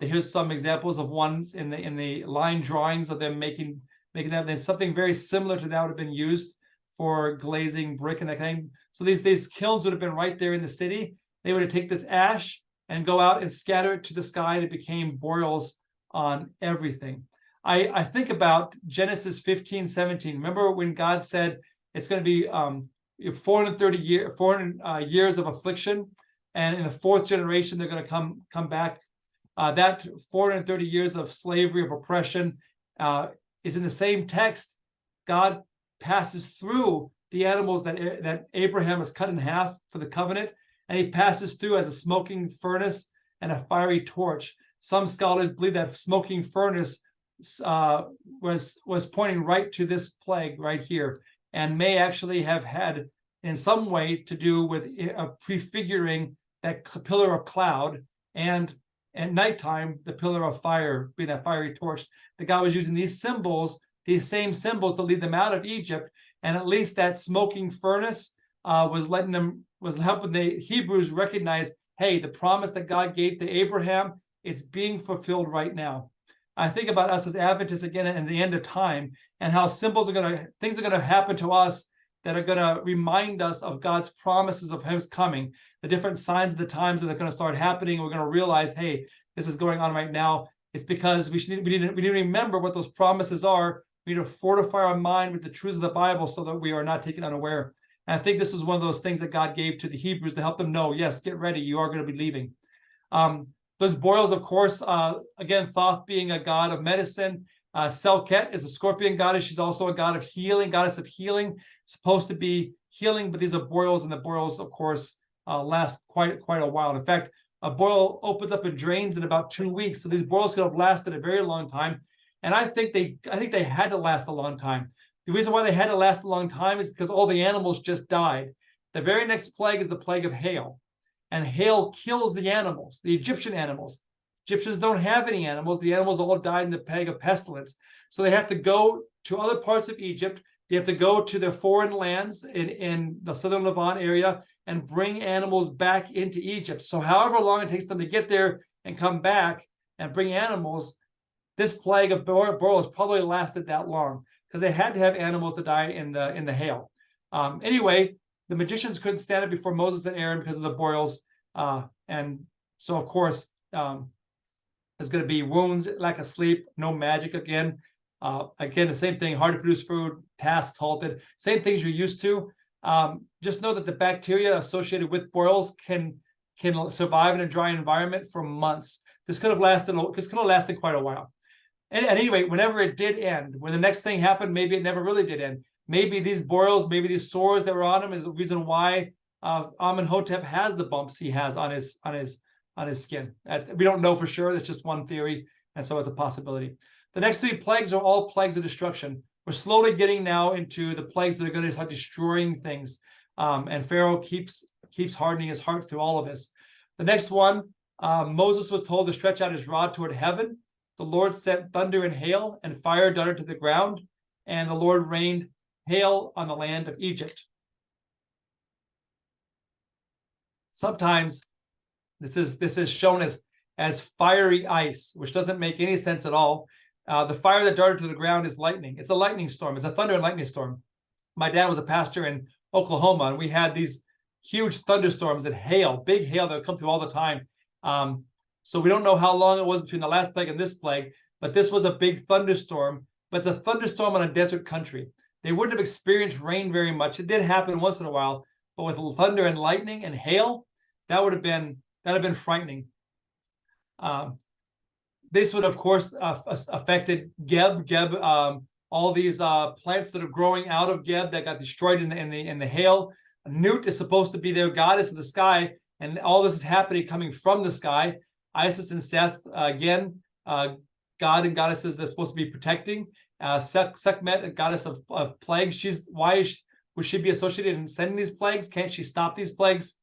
S2: Here's some examples of ones in the line drawings of them making that. There's something very similar to that would have been used for glazing brick and that kind. So these kilns would have been right there in the city. They would have taken this ash and go out and scatter it to the sky, and it became boils on everything. I think about Genesis 15:17. Remember when God said it's going to be 400 years of affliction, and in the fourth generation they're going to come back. That 430 years of slavery, of oppression, is in the same text. God passes through the animals that Abraham has cut in half for the covenant, and he passes through as a smoking furnace and a fiery torch. Some scholars believe that smoking furnace was pointing right to this plague right here, and may actually have had in some way to do with prefiguring that pillar of cloud, and at nighttime the pillar of fire being that fiery torch. That God was using these symbols, these same symbols, to lead them out of Egypt. And at least that smoking furnace was helping the Hebrews recognize, hey, the promise that God gave to Abraham, it's being fulfilled right now. I think about us as Adventists again in the end of time, and how things are going to happen to us that are going to remind us of God's promises of His coming. The different signs of the times that are going to start happening. We're going to realize, hey, this is going on right now. It's because we need to remember what those promises are. We need to fortify our mind with the truths of the Bible so that we are not taken unaware. And I think this was one of those things that God gave to the Hebrews to help them know, yes, get ready, you are going to be leaving. Those boils, of course, again, Thoth being a god of medicine. Selket is a scorpion goddess. She's also a god of healing, goddess of healing, supposed to be healing, but these are boils, and the boils, of course, last quite a while. In fact, a boil opens up and drains in about 2 weeks. So these boils could have lasted a very long time. And I think they had to last a long time. The reason why they had to last a long time is because all the animals just died. The very next plague is the plague of hail. And hail kills the animals, the Egyptian animals. Egyptians don't have any animals. The animals all died in the plague of pestilence. So they have to go to other parts of Egypt. They have to go to their foreign lands in the southern Levant area and bring animals back into Egypt. So however long it takes them to get there and come back and bring animals, this plague of boils probably lasted that long because they had to have animals to die in the hail. Anyway, the magicians couldn't stand it before Moses and Aaron because of the boils. And so, of course, there's going to be wounds, lack of sleep, no magic again. Again, the same thing, hard to produce food, tasks halted, same things you're used to. Just know that the bacteria associated with boils can survive in a dry environment for months. This could have lasted quite a while. And anyway, whenever it did end, when the next thing happened, maybe it never really did end. Maybe these boils, maybe these sores that were on him is the reason why Amenhotep has the bumps he has on his skin. We don't know for sure. That's just one theory, and so it's a possibility. The next 3 plagues are all plagues of destruction. We're slowly getting now into the plagues that are going to start destroying things, and Pharaoh keeps hardening his heart through all of this. The next one, Moses was told to stretch out his rod toward heaven. The Lord sent thunder and hail, and fire darted to the ground, and the Lord rained hail on the land of Egypt. Sometimes this is shown as fiery ice, which doesn't make any sense at all. The fire that darted to the ground is lightning. It's a lightning storm. It's a thunder and lightning storm. My dad was a pastor in Oklahoma, and we had these huge thunderstorms and hail, big hail that would come through all the time. So we don't know how long it was between the last plague and this plague, but this was a big thunderstorm. But it's a thunderstorm on a desert country. They wouldn't have experienced rain very much. It did happen once in a while, but with thunder and lightning and hail, that would have been frightening. This would, of course, affected Geb. All these plants that are growing out of Geb that got destroyed in the hail. Nut is supposed to be their goddess of the sky, and all this is happening coming from the sky. Isis and Seth, again, god and goddesses they're supposed to be protecting. Sekhmet, a goddess of plagues. Would she be associated in sending these plagues? Can't she stop these plagues?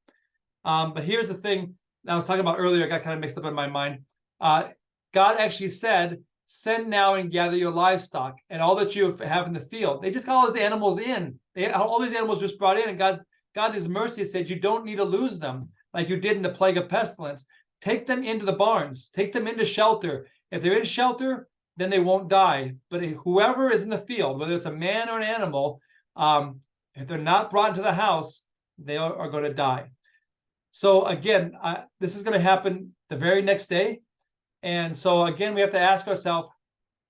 S2: But here's the thing I was talking about earlier. I got kind of mixed up in my mind. God actually said, send now and gather your livestock and all that you have in the field. They just got all these animals in. All these animals just brought in, and God in his mercy said, you don't need to lose them like you did in the plague of pestilence. Take them into the barns. Take them into shelter. If they're in shelter, then they won't die. But whoever is in the field, whether it's a man or an animal, if they're not brought into the house, they are going to die. So again, this is going to happen the very next day. And so again, we have to ask ourselves,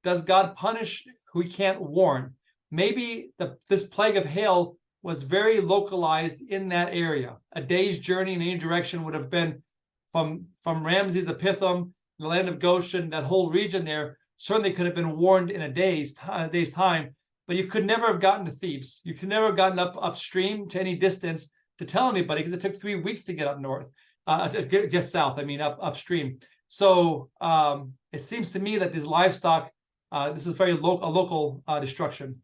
S2: does God punish who he can't warn? Maybe this plague of hail was very localized in that area. A day's journey in any direction would have been from Ramses to Pithom, the land of Goshen, that whole region there certainly could have been warned in a day's time, but you could never have gotten to Thebes. You could never have gotten upstream to any distance to tell anybody, because it took 3 weeks to get up north, to get south, upstream. So it seems to me that these livestock, this is very local destruction.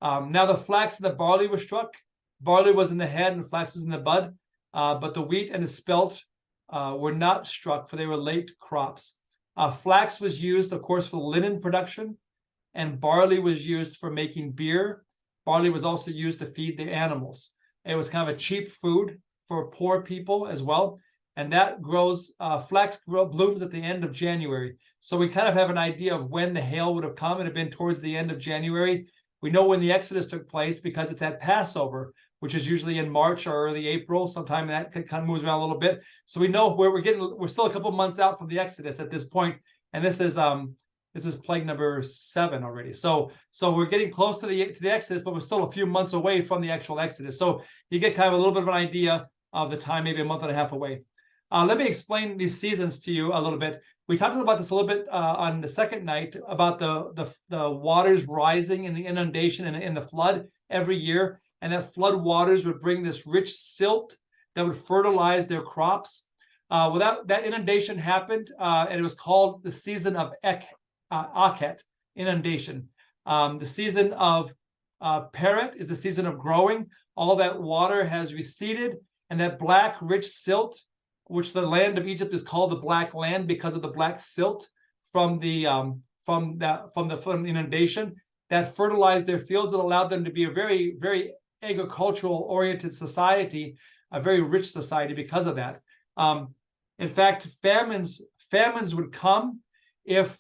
S2: Now the flax and the barley were struck. Barley was in the head and flax was in the bud, but the wheat and the spelt were not struck, for they were late crops. Flax was used, of course, for linen production, and barley was used for making beer. barley was also used to feed the animals. It was kind of a cheap food for poor people as well. And that grows, flax blooms at the end of January. So we kind of have an idea of when the hail would have come. It had been towards the end of January. We know when the Exodus took place because it's at Passover, which is usually in March or early April. Sometime that kind of moves around a little bit. So we know where we're getting. We're still a couple months out from the Exodus at this point, and this is plague number 7 already. So we're getting close to the Exodus, but we're still a few months away from the actual Exodus. So you get kind of a little bit of an idea of the time, maybe a month and a half away. Let me explain these seasons to you a little bit. We talked about this a little bit on the second night about the waters rising in the inundation and in the flood every year, and that flood waters would bring this rich silt that would fertilize their crops. That inundation happened, and it was called the season of Akhet, inundation. The season of Peret is the season of growing. All that water has receded, and that black, rich silt, which the land of Egypt is called the Black Land because of the black silt from the inundation, that fertilized their fields and allowed them to be a very, very agricultural-oriented society, a very rich society because of that. In fact, famines would come if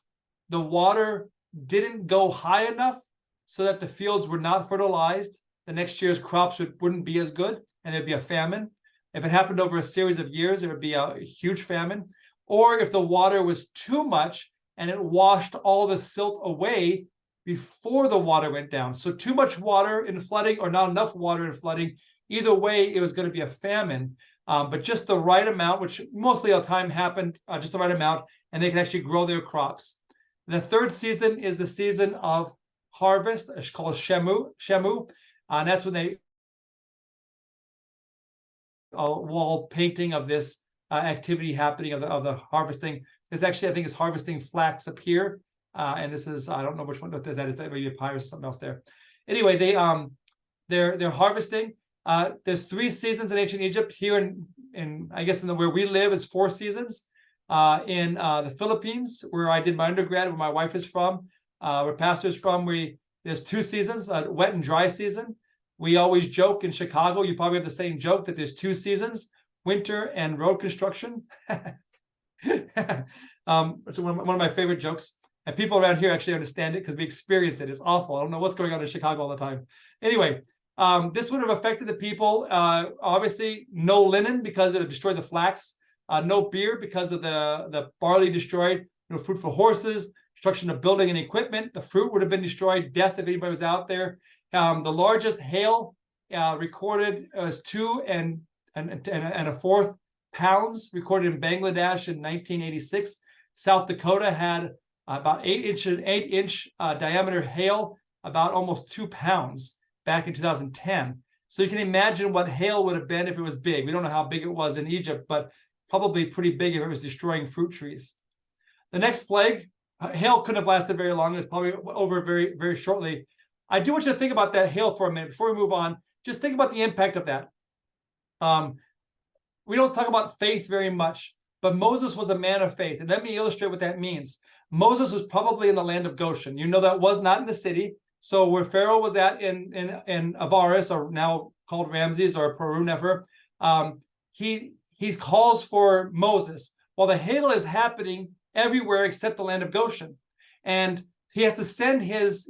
S2: the water didn't go high enough so that the fields were not fertilized. The next year's crops wouldn't be as good, and there'd be a famine. If it happened over a series of years, it would be a huge famine. Or if the water was too much and it washed all the silt away before the water went down. So too much water in flooding or not enough water in flooding, either way, it was going to be a famine. But just the right amount, which mostly all the time happened, just the right amount, and they can actually grow their crops. The third season is the season of harvest. It's called Shemu, and that's when they wall painting of this activity happening of the harvesting. This actually, I think, is harvesting flax up here, and this is, I don't know which one that is. That maybe papyrus or something else there. Anyway, they're harvesting. There's 3 seasons in ancient Egypt. Here in I guess where we live is 4 seasons. In the Philippines, where I did my undergrad, where my wife is from, where pastor is from, there's 2 seasons, wet and dry season. We always joke in Chicago, you probably have the same joke, that there's 2 seasons, winter and road construction. It's one of my favorite jokes. And people around here actually understand it because we experience it. It's awful. I don't know what's going on in Chicago all the time. Anyway, this would have affected the people. Obviously, no linen because it would destroy the flax. No beer because of the barley destroyed. No fruit for horses. Destruction of building and equipment. The fruit would have been destroyed. Death if anybody was out there. The largest hail recorded was 2 1/4 pounds recorded in Bangladesh in 1986. South Dakota had about 8-inch diameter hail, about almost 2 pounds back in 2010. So you can imagine what hail would have been if it was big. We don't know how big it was in Egypt, but probably pretty big if it was destroying fruit trees. The next plague, hail couldn't have lasted very long. It's probably over very, very shortly. I do want you to think about that hail for a minute before we move on. Just think about the impact of that. We don't talk about faith very much, but Moses was a man of faith. And let me illustrate what that means. Moses was probably in the land of Goshen. You know, that was not in the city. So where Pharaoh was at in Avaris, or now called Ramses, or Peru, never, he calls for Moses. Well, the hail is happening everywhere except the land of Goshen. And he has to send his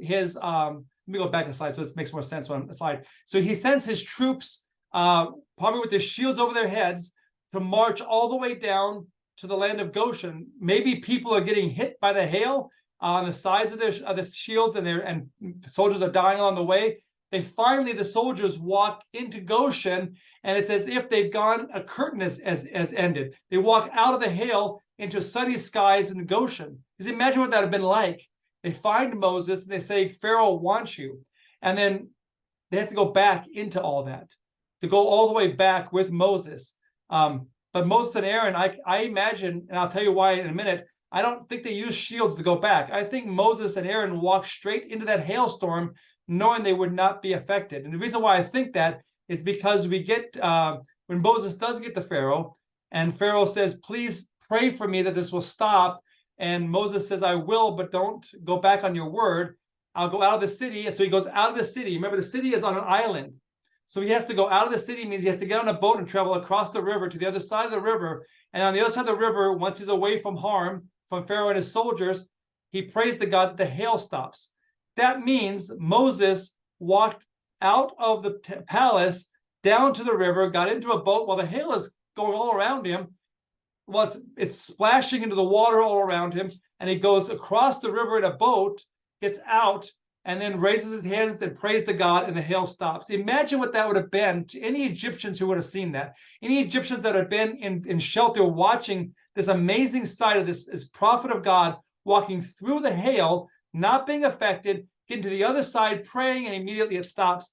S2: let me go back a slide so it makes more sense on the slide. So he sends his troops, probably with their shields over their heads, to march all the way down to the land of Goshen. Maybe people are getting hit by the hail on the sides of the shields, and soldiers are dying on the way. The soldiers walk into Goshen, and it's as if they've gone, a curtain has ended. They walk out of the hail into sunny skies in Goshen. Just imagine what that would have been like. They find Moses and they say, Pharaoh wants you. And then they have to go back into all that, to go all the way back with Moses. But Moses and Aaron, I imagine, and I'll tell you why in a minute, I don't think they used shields to go back. I think Moses and Aaron walked straight into that hailstorm knowing they would not be affected. And the reason why I think that is because we get, when Moses does get to Pharaoh, and Pharaoh says, please pray for me that this will stop. And Moses says, I will, but don't go back on your word. I'll go out of the city. And so he goes out of the city. Remember, the city is on an island. So he has to go out of the city, means he has to get on a boat and travel across the river to the other side of the river. And on the other side of the river, once he's away from harm, from Pharaoh and his soldiers, he prays to God that the hail stops. That means Moses walked out of the palace down to the river, got into a boat while the hail is going all around him. Well, it's splashing into the water all around him. And he goes across the river in a boat, gets out, and then raises his hands and prays to God, and the hail stops. Imagine what that would have been to any Egyptians who would have seen that. Any Egyptians that had been in shelter watching this amazing sight of this prophet of God walking through the hail, not being affected, getting to the other side, praying, and immediately it stops.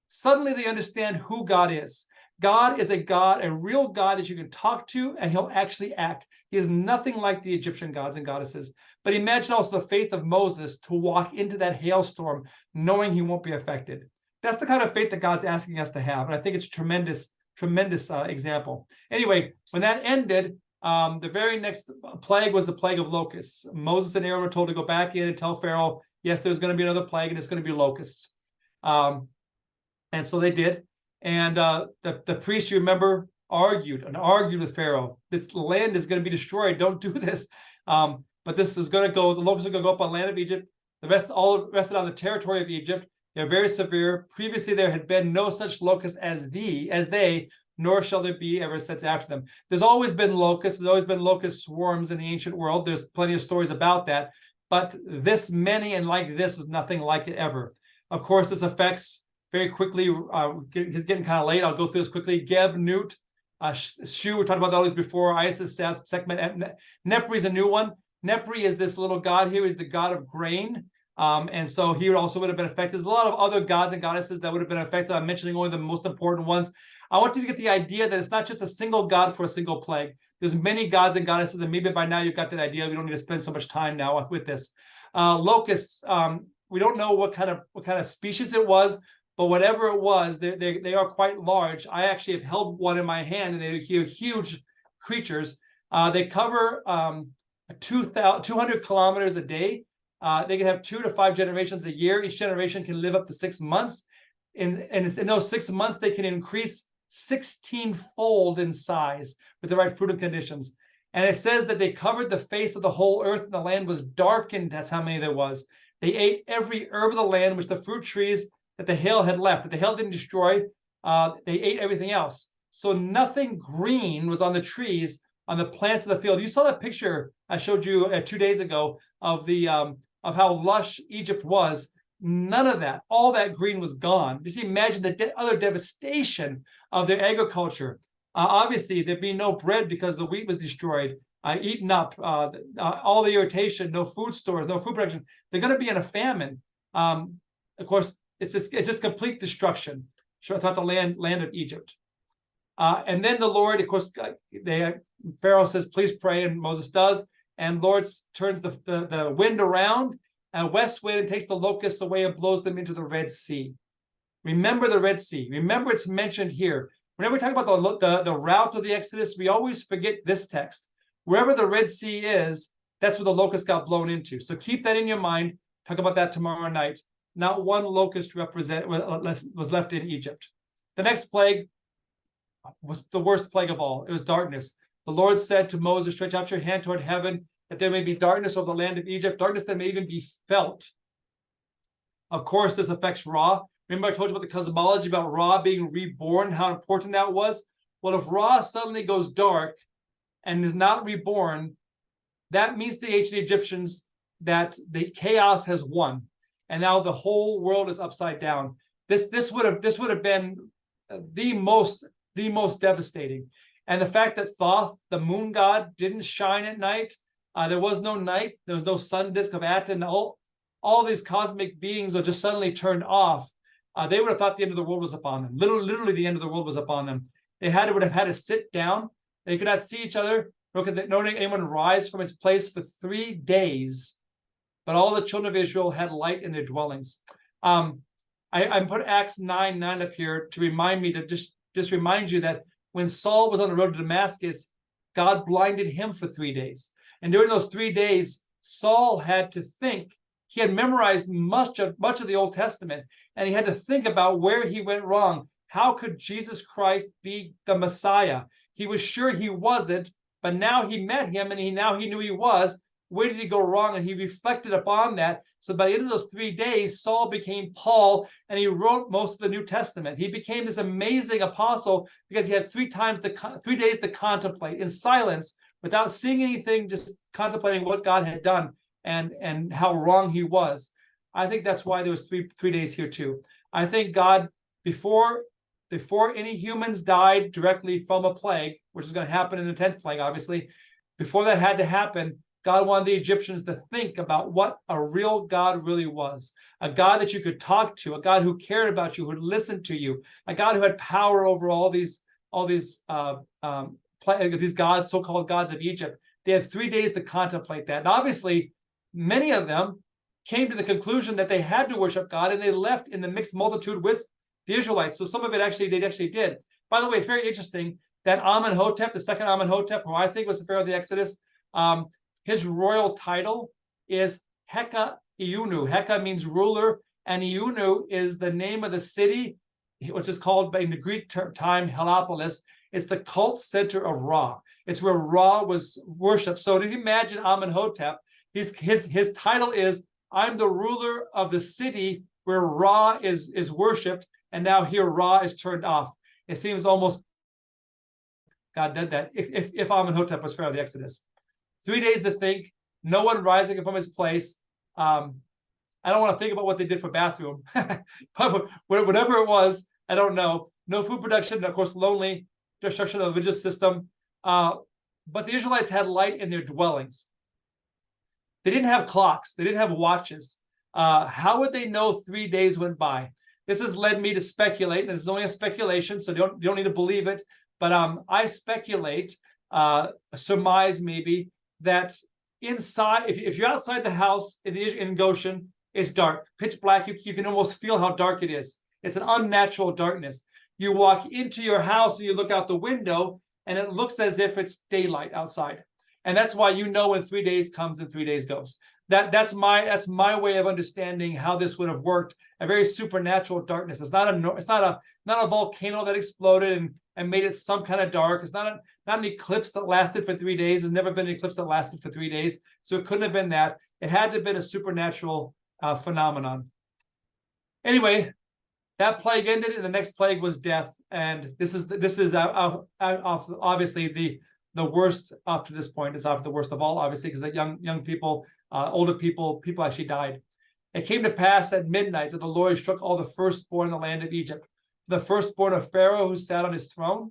S2: Suddenly they understand who God is. God is a God, a real God that you can talk to, and he'll actually act. He is nothing like the Egyptian gods and goddesses. But imagine also the faith of Moses to walk into that hailstorm, knowing he won't be affected. That's the kind of faith that God's asking us to have. And I think it's a tremendous example. Anyway, when that ended, the very next plague was the plague of locusts. Moses and Aaron were told to go back in and tell Pharaoh, yes, there's going to be another plague, and it's going to be locusts. And so they did. And the priests, you remember, argued with Pharaoh. This land is going to be destroyed. Don't do this. But this is going to go, the locusts are going to go up on the land of Egypt. All rested on the territory of Egypt. They're very severe. Previously, there had been no such locusts as they, nor shall there be ever since after them. There's always been locusts. There's always been locust swarms in the ancient world. There's plenty of stories about that. But this many and like this is nothing like it ever. Of course, this affects very quickly, it's getting kind of late. I'll go through this quickly. Geb, Nut, Shu, we talked about all these before. Isis, Seth, Sekhmet, Nepri is a new one. Nepri is this little god here. He's the god of grain. And so he also would have been affected. There's a lot of other gods and goddesses that would have been affected. I'm mentioning only the most important ones. I want you to get the idea that it's not just a single god for a single plague. There's many gods and goddesses, and maybe by now you've got that idea. We don't need to spend so much time now with this. Locusts, we don't know what kind of species it was, but whatever it was, they are quite large. I actually have held one in my hand, and they're huge creatures. They cover 200 kilometers a day. They can have 2 to 5 generations a year. Each generation can live up to 6 months. And in those 6 months, they can increase 16-fold in size with the right food and conditions. And it says that they covered the face of the whole earth, and the land was darkened. That's how many there was. They ate every herb of the land, which the fruit trees that the hail had left, that the hail didn't destroy. They ate everything else. So nothing green was on the trees, on the plants of the field. You saw that picture I showed you 2 days ago of the of how lush Egypt was. None of that, all that green was gone. Just imagine the other devastation of their agriculture. Obviously, there'd be no bread because the wheat was destroyed, eaten up. All the irritation, no food stores, no food production. They're going to be in a famine. Of course, it's just complete destruction throughout the land of Egypt. And then the Lord, of course, Pharaoh says, please pray, and Moses does. And Lord turns the wind around, a west wind, and takes the locusts away and blows them into the Red Sea. Remember the Red Sea. Remember it's mentioned here. Whenever we talk about the route of the Exodus, we always forget this text. Wherever the Red Sea is, that's where the locust got blown into. So keep that in your mind. Talk about that tomorrow night. Not one locust was left in Egypt. The next plague was the worst plague of all. It was darkness. The Lord said to Moses, stretch out your hand toward heaven, that there may be darkness over the land of Egypt, darkness that may even be felt. Of course, this affects Ra. Remember I told you about the cosmology about Ra being reborn, how important that was? Well, if Ra suddenly goes dark and is not reborn, that means to the ancient Egyptians that the chaos has won. And now the whole world is upside down. This would have been the most devastating. And the fact that Thoth, the moon god, didn't shine at night, there was no night, there was no sun disk of Aten, all these cosmic beings are just suddenly turned off. They would have thought the end of the world was upon them. Literally the end of the world was upon them. They would have had to sit down. They could not see each other, nor could anyone rise from his place for 3 days. But all the children of Israel had light in their dwellings. I put Acts 9:9 up here to remind me, to just remind you that when Saul was on the road to Damascus, God blinded him for 3 days. And during those 3 days, Saul had to think He had memorized much of the Old Testament, and he had to think about where he went wrong. How could Jesus Christ be the Messiah? He was sure he wasn't, but now he met him, and he knew he was. Where did he go wrong? And he reflected upon that. So by the end of those 3 days, Saul became Paul, and he wrote most of the New Testament. He became this amazing apostle because he had 3 days to contemplate in silence, without seeing anything, just contemplating what God had done and how wrong he was. I think that's why there was three days here too. I think God, before any humans died directly from a plague, which is going to happen in the 10th plague, obviously, before that had to happen, God wanted the Egyptians to think about what a real God really was. A God that you could talk to, a God who cared about you, who would listen to you, a God who had power over all these gods, so-called gods of Egypt. They had 3 days to contemplate that. And obviously, many of them came to the conclusion that they had to worship God, and they left in the mixed multitude with the Israelites. So some of it they actually did. By the way, it's very interesting that Amenhotep, the second Amenhotep, who I think was the Pharaoh of the Exodus, his royal title is Heka Iunu. Heka means ruler, and Iunu is the name of the city, which is called in the Greek time Heliopolis. It's the cult center of Ra. It's where Ra was worshipped. So if you imagine Amenhotep, his title is, I'm the ruler of the city where Ra is worshipped, and now here Ra is turned off. It seems almost God did that if Amenhotep was Pharaoh of the Exodus. 3 days to think, no one rising from his place. I don't want to think about what they did for bathroom, but whatever it was, I don't know. No food production, of course, lonely, destruction of the religious system. But the Israelites had light in their dwellings. They didn't have clocks. They didn't have watches. How would they know 3 days went by? This has led me to speculate, and it's only a speculation, so you don't need to believe it. But I speculate, surmise maybe, that inside, if you're outside the house in Goshen, it's dark, pitch black. You can almost feel how dark it is. It's an unnatural darkness. You walk into your house and you look out the window, and it looks as if it's daylight outside. And that's why you know when 3 days comes and 3 days goes. That's my way of understanding how this would have worked. A very supernatural darkness. It's not a volcano that exploded and made it some kind of dark. It's not an eclipse that lasted for 3 days. There's never been an eclipse that lasted for 3 days. So it couldn't have been that. It had to have been a supernatural phenomenon. Anyway, that plague ended, and the next plague was death. And this is obviously the worst up to this point. It's often the worst of all, obviously, because young people, older people actually died. It came to pass at midnight that the Lord struck all the firstborn in the land of Egypt, the firstborn of Pharaoh who sat on his throne,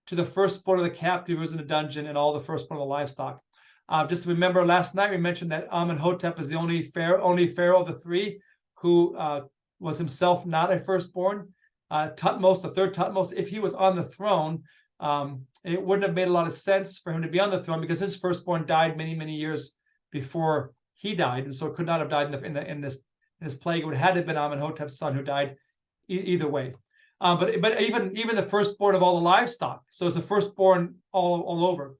S2: to the firstborn of the captive who was in a dungeon, and all the firstborn of the livestock. Just to remember, last night we mentioned that Amenhotep is the only pharaoh of the 3 who was himself not a firstborn. Thutmose, the third Thutmose, if he was on the throne, it wouldn't have made a lot of sense for him to be on the throne, because his firstborn died many, many years before he died, and so it could not have died in this plague. It would have had to have been Amenhotep's son who died either way. But even the firstborn of all the livestock, so it's the firstborn all over.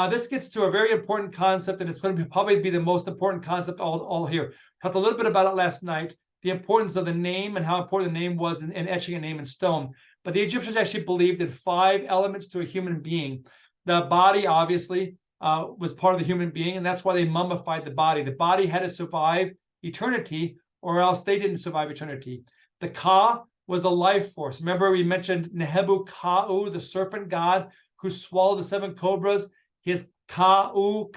S2: This gets to a very important concept, and it's going to probably be the most important concept all here. Talked a little bit about it last night, the importance of the name and how important the name was in etching a name in stone. But the Egyptians actually believed in 5 elements to a human being. The body, obviously, was part of the human being, and that's why they mummified the body. The body had to survive eternity, or else they didn't survive eternity. The Ka was the life force. Remember, we mentioned Nehebu-Ka'u, the serpent god who swallowed the 7 cobras. His Ka'u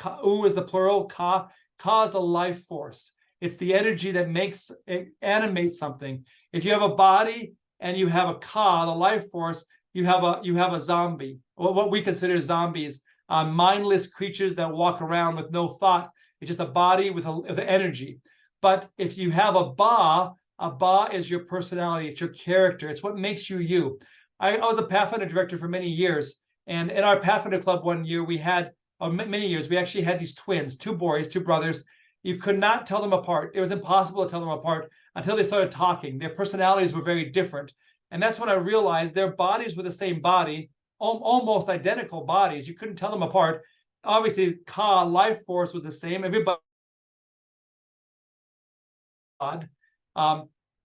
S2: is the plural. Ka is the life force. It's the energy that animates something. If you have a body and you have a Ka, the life force, you have a zombie, what we consider zombies, mindless creatures that walk around with no thought. It's just a body with energy. But if you have a Ba is your personality, it's your character, it's what makes you you. I was a Pathfinder director for many years, and in our Pathfinder club one year, we actually had these twins, 2 boys, 2 brothers. You could not tell them apart. It was impossible to tell them apart until they started talking. Their personalities were very different. And that's when I realized their bodies were the same body, almost identical bodies. You couldn't tell them apart. Obviously, Ka, life force, was the same. Everybody God.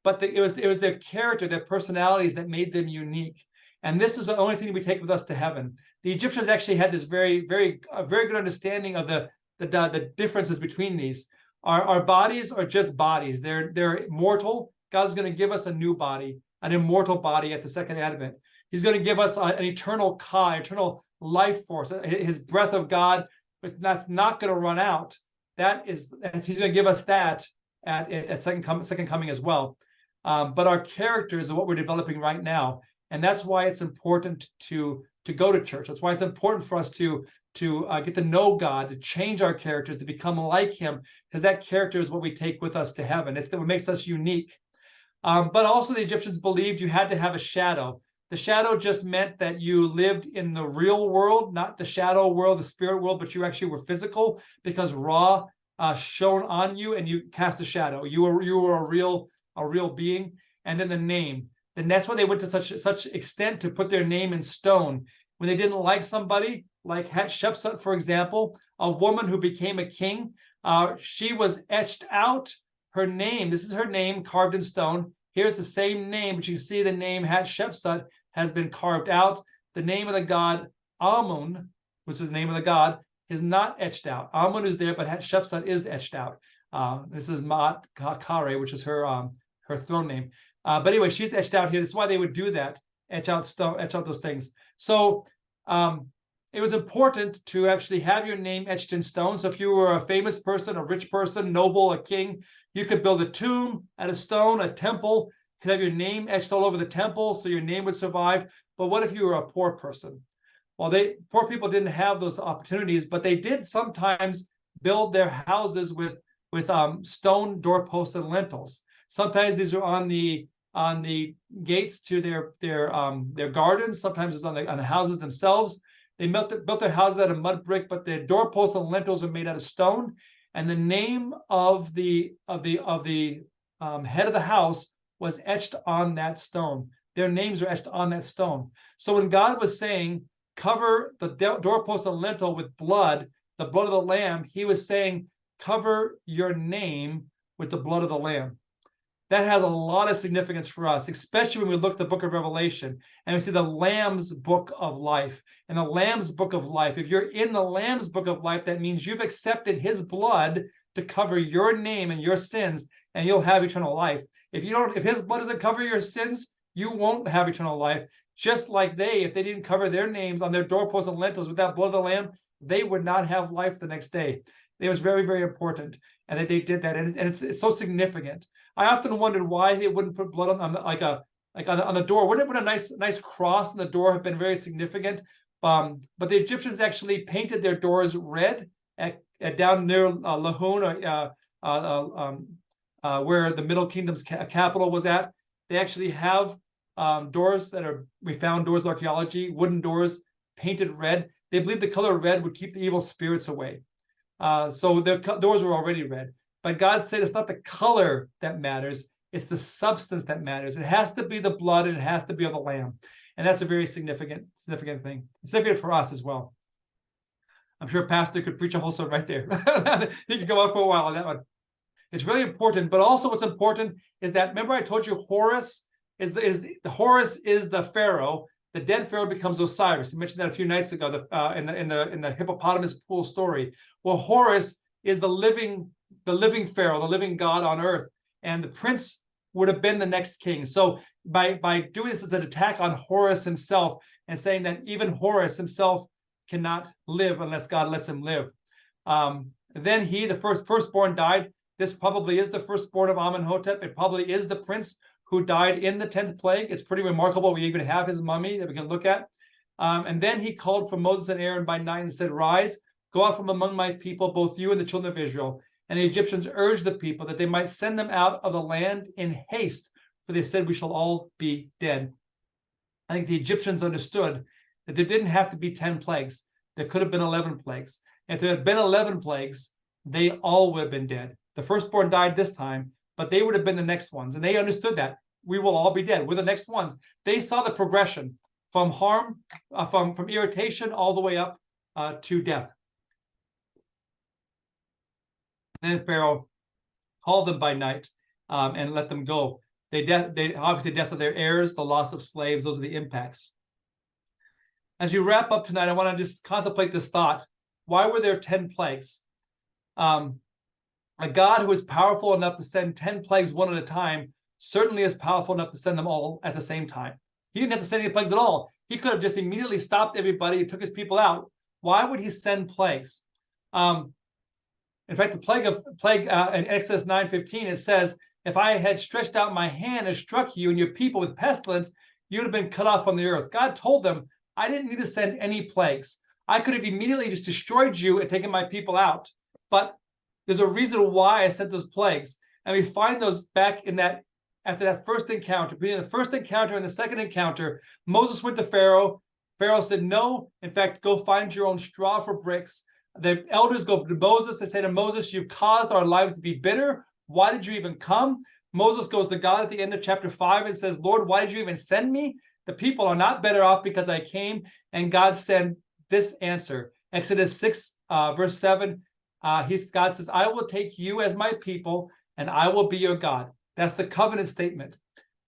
S2: But it was their character, their personalities that made them unique. And this is the only thing we take with us to heaven. The Egyptians actually had this very good understanding of the differences between these. Our bodies are just bodies. They're mortal. God's going to give us a new body, an immortal body at the second advent. He's going to give us an eternal ka, eternal life force. His breath of God, that's not going to run out. He's going to give us that at second coming as well. But our characters are what we're developing right now, and that's why it's important to go to church. That's why it's important for us to get to know God, to change our characters, to become like Him, because that character is what we take with us to heaven. It's what makes us unique. But also the Egyptians believed you had to have a shadow. The shadow just meant that you lived in the real world, not the shadow world, the spirit world, but you actually were physical, because Ra shone on you and you cast a shadow. You were a real being. And then the name. Then that's why they went to such extent to put their name in stone. When they didn't like somebody, like Hatshepsut, for example, a woman who became a king, she was etched out. Her name, this is her name carved in stone. Here's the same name, but you see the name Hatshepsut has been carved out. The name of the god Amun, which is the name of the god, is not etched out. Amun is there, but Hatshepsut is etched out. This is Maat Kare, which is her throne name. But anyway, she's etched out here. That's why they would do that, etch out those things. So it was important to actually have your name etched in stone. So if you were a famous person, a rich person, noble, a king, you could build a tomb out of stone, a temple. You could have your name etched all over the temple so your name would survive. But what if you were a poor person? Well, poor people didn't have those opportunities, but they did sometimes build their houses with stone doorposts and lintels. Sometimes these are on the gates to their gardens. Sometimes it's on the houses themselves. They built their houses out of mud brick, but the doorposts and lintels are made out of stone. And the name of the head of the house was etched on that stone. Their names are etched on that stone. So when God was saying, cover the doorpost and lintel with blood, the blood of the Lamb, He was saying, cover your name with the blood of the Lamb. That has a lot of significance for us, especially when we look at the book of Revelation and we see the Lamb's book of life. And the Lamb's book of life, if you're in the Lamb's book of life, that means you've accepted His blood to cover your name and your sins, and you'll have eternal life. If His blood doesn't cover your sins, you won't have eternal life. Just like if they didn't cover their names on their doorposts and lintels with that blood of the Lamb, they would not have life the next day. It was very, very important, and that they did that, and it's so significant. I often wondered why they wouldn't put blood on the door. Wouldn't it put a nice cross on the door have been very significant? But the Egyptians actually painted their doors red at down near Lahun, where the Middle Kingdom's capital was at. They actually have doors we found doors in archaeology, wooden doors painted red. They believed the color red would keep the evil spirits away. So the doors were already red. But God said it's not the color that matters, it's the substance that matters. It has to be the blood, and it has to be of the Lamb. And that's a very significant thing. It's significant for us as well. I'm sure a pastor could preach a whole sermon right there. He could go on for a while on that one. It's really important, but also what's important is that, remember I told you Horus is the Pharaoh. The dead Pharaoh becomes Osiris. I mentioned that a few nights ago in the hippopotamus pool story. Well, Horus is the living Pharaoh, the living God on earth, and the prince would have been the next king. So by doing this, it's an attack on Horus himself, and saying that even Horus himself cannot live unless God lets him live. Then the firstborn died. This probably is the firstborn of Amenhotep. It probably is the prince who died in the 10th plague. It's pretty remarkable. We even have his mummy that we can look at. And then he called for Moses and Aaron by night and said, "Rise, go out from among my people, both you and the children of Israel." And the Egyptians urged the people that they might send them out of the land in haste, for they said, "We shall all be dead." I think the Egyptians understood that there didn't have to be 10 plagues. There could have been 11 plagues. If there had been 11 plagues, they all would have been dead. The firstborn died this time, but they would have been the next ones. And they understood that. We will all be dead. We're the next ones. They saw the progression from harm, from irritation all the way up to death. And then Pharaoh called them by night and let them go. They obviously death of their heirs, the loss of slaves. Those are the impacts. As we wrap up tonight, I want to just contemplate this thought. Why were there 10 plagues? A God who is powerful enough to send 10 plagues one at a time certainly is powerful enough to send them all at the same time. He didn't have to send any plagues at all. He could have just immediately stopped everybody and took his people out. Why would he send plagues? In fact, the plague in Exodus 9:15, it says, if I had stretched out my hand and struck you and your people with pestilence, you would have been cut off from the earth. God told them, I didn't need to send any plagues. I could have immediately just destroyed you and taken my people out. But there's a reason why I sent those plagues. And we find those back in that, after that first encounter. Between the first encounter and the second encounter, Moses went to Pharaoh. Pharaoh said, no, in fact, go find your own straw for bricks. The elders go to Moses. They say to Moses, you've caused our lives to be bitter. Why did you even come? Moses goes to God at the end of chapter 5 and says, Lord, why did you even send me? The people are not better off because I came. And God sent this answer. Exodus 6, verse 7, God says, I will take you as my people, and I will be your God. That's the covenant statement.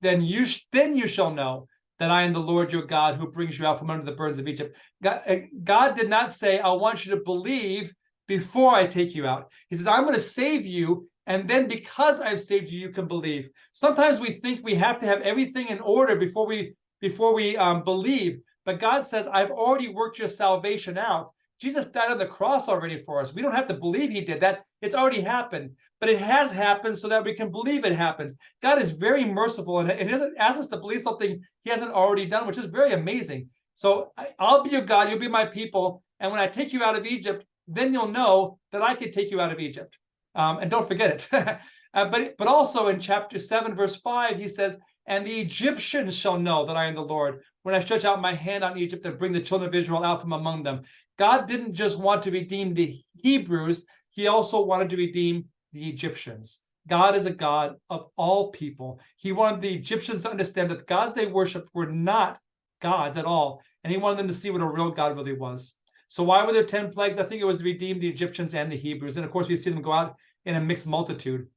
S2: Then you shall know that I am the Lord your God who brings you out from under the burdens of Egypt. God did not say, I want you to believe before I take you out. He says, I'm going to save you, and then because I've saved you, you can believe. Sometimes we think we have to have everything in order before we believe. But God says, I've already worked your salvation out. Jesus died on the cross already for us. We don't have to believe he did that. It's already happened. But it has happened so that we can believe it happens. God is very merciful and doesn't ask us to believe something he hasn't already done, which is very amazing. So I'll be your God, you'll be my people. And when I take you out of Egypt, then you'll know that I can take you out of Egypt. And don't forget it. But also in chapter 7, verse 5, he says, and the Egyptians shall know that I am the Lord when I stretch out my hand on Egypt and bring the children of Israel out from among them. God didn't just want to redeem the Hebrews, he also wanted to redeem the Egyptians. God is a God of all people. He wanted the Egyptians to understand that the gods they worshiped were not gods at all. And he wanted them to see what a real God really was. So why were there 10 plagues? I think it was to redeem the Egyptians and the Hebrews. And of course, we see them go out in a mixed multitude.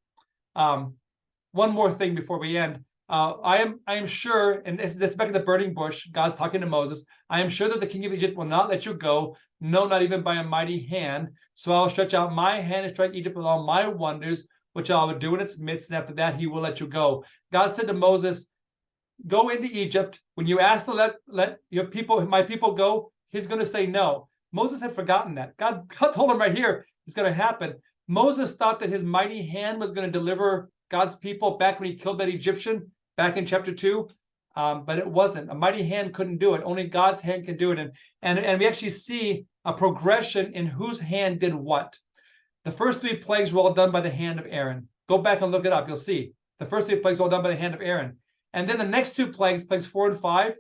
S2: One more thing before we end. I am sure, and this is back at the burning bush, God's talking to Moses, I am sure that the king of Egypt will not let you go, no, not even by a mighty hand. So I will stretch out my hand and strike Egypt with all my wonders, which I will do in its midst, and after that he will let you go. God said to Moses, go into Egypt. When you ask to let your people, my people go, he's going to say no. Moses had forgotten that. God told him right here, it's going to happen. Moses thought that his mighty hand was going to deliver God's people back when he killed that Egyptian, back in chapter 2, but it wasn't. A mighty hand couldn't do it. Only God's hand can do it. And we actually see a progression in whose hand did what. The first 3 plagues were all done by the hand of Aaron. Go back and look it up. You'll see. The first 3 plagues were all done by the hand of Aaron. And then the next 2 plagues, plagues 4 and 5,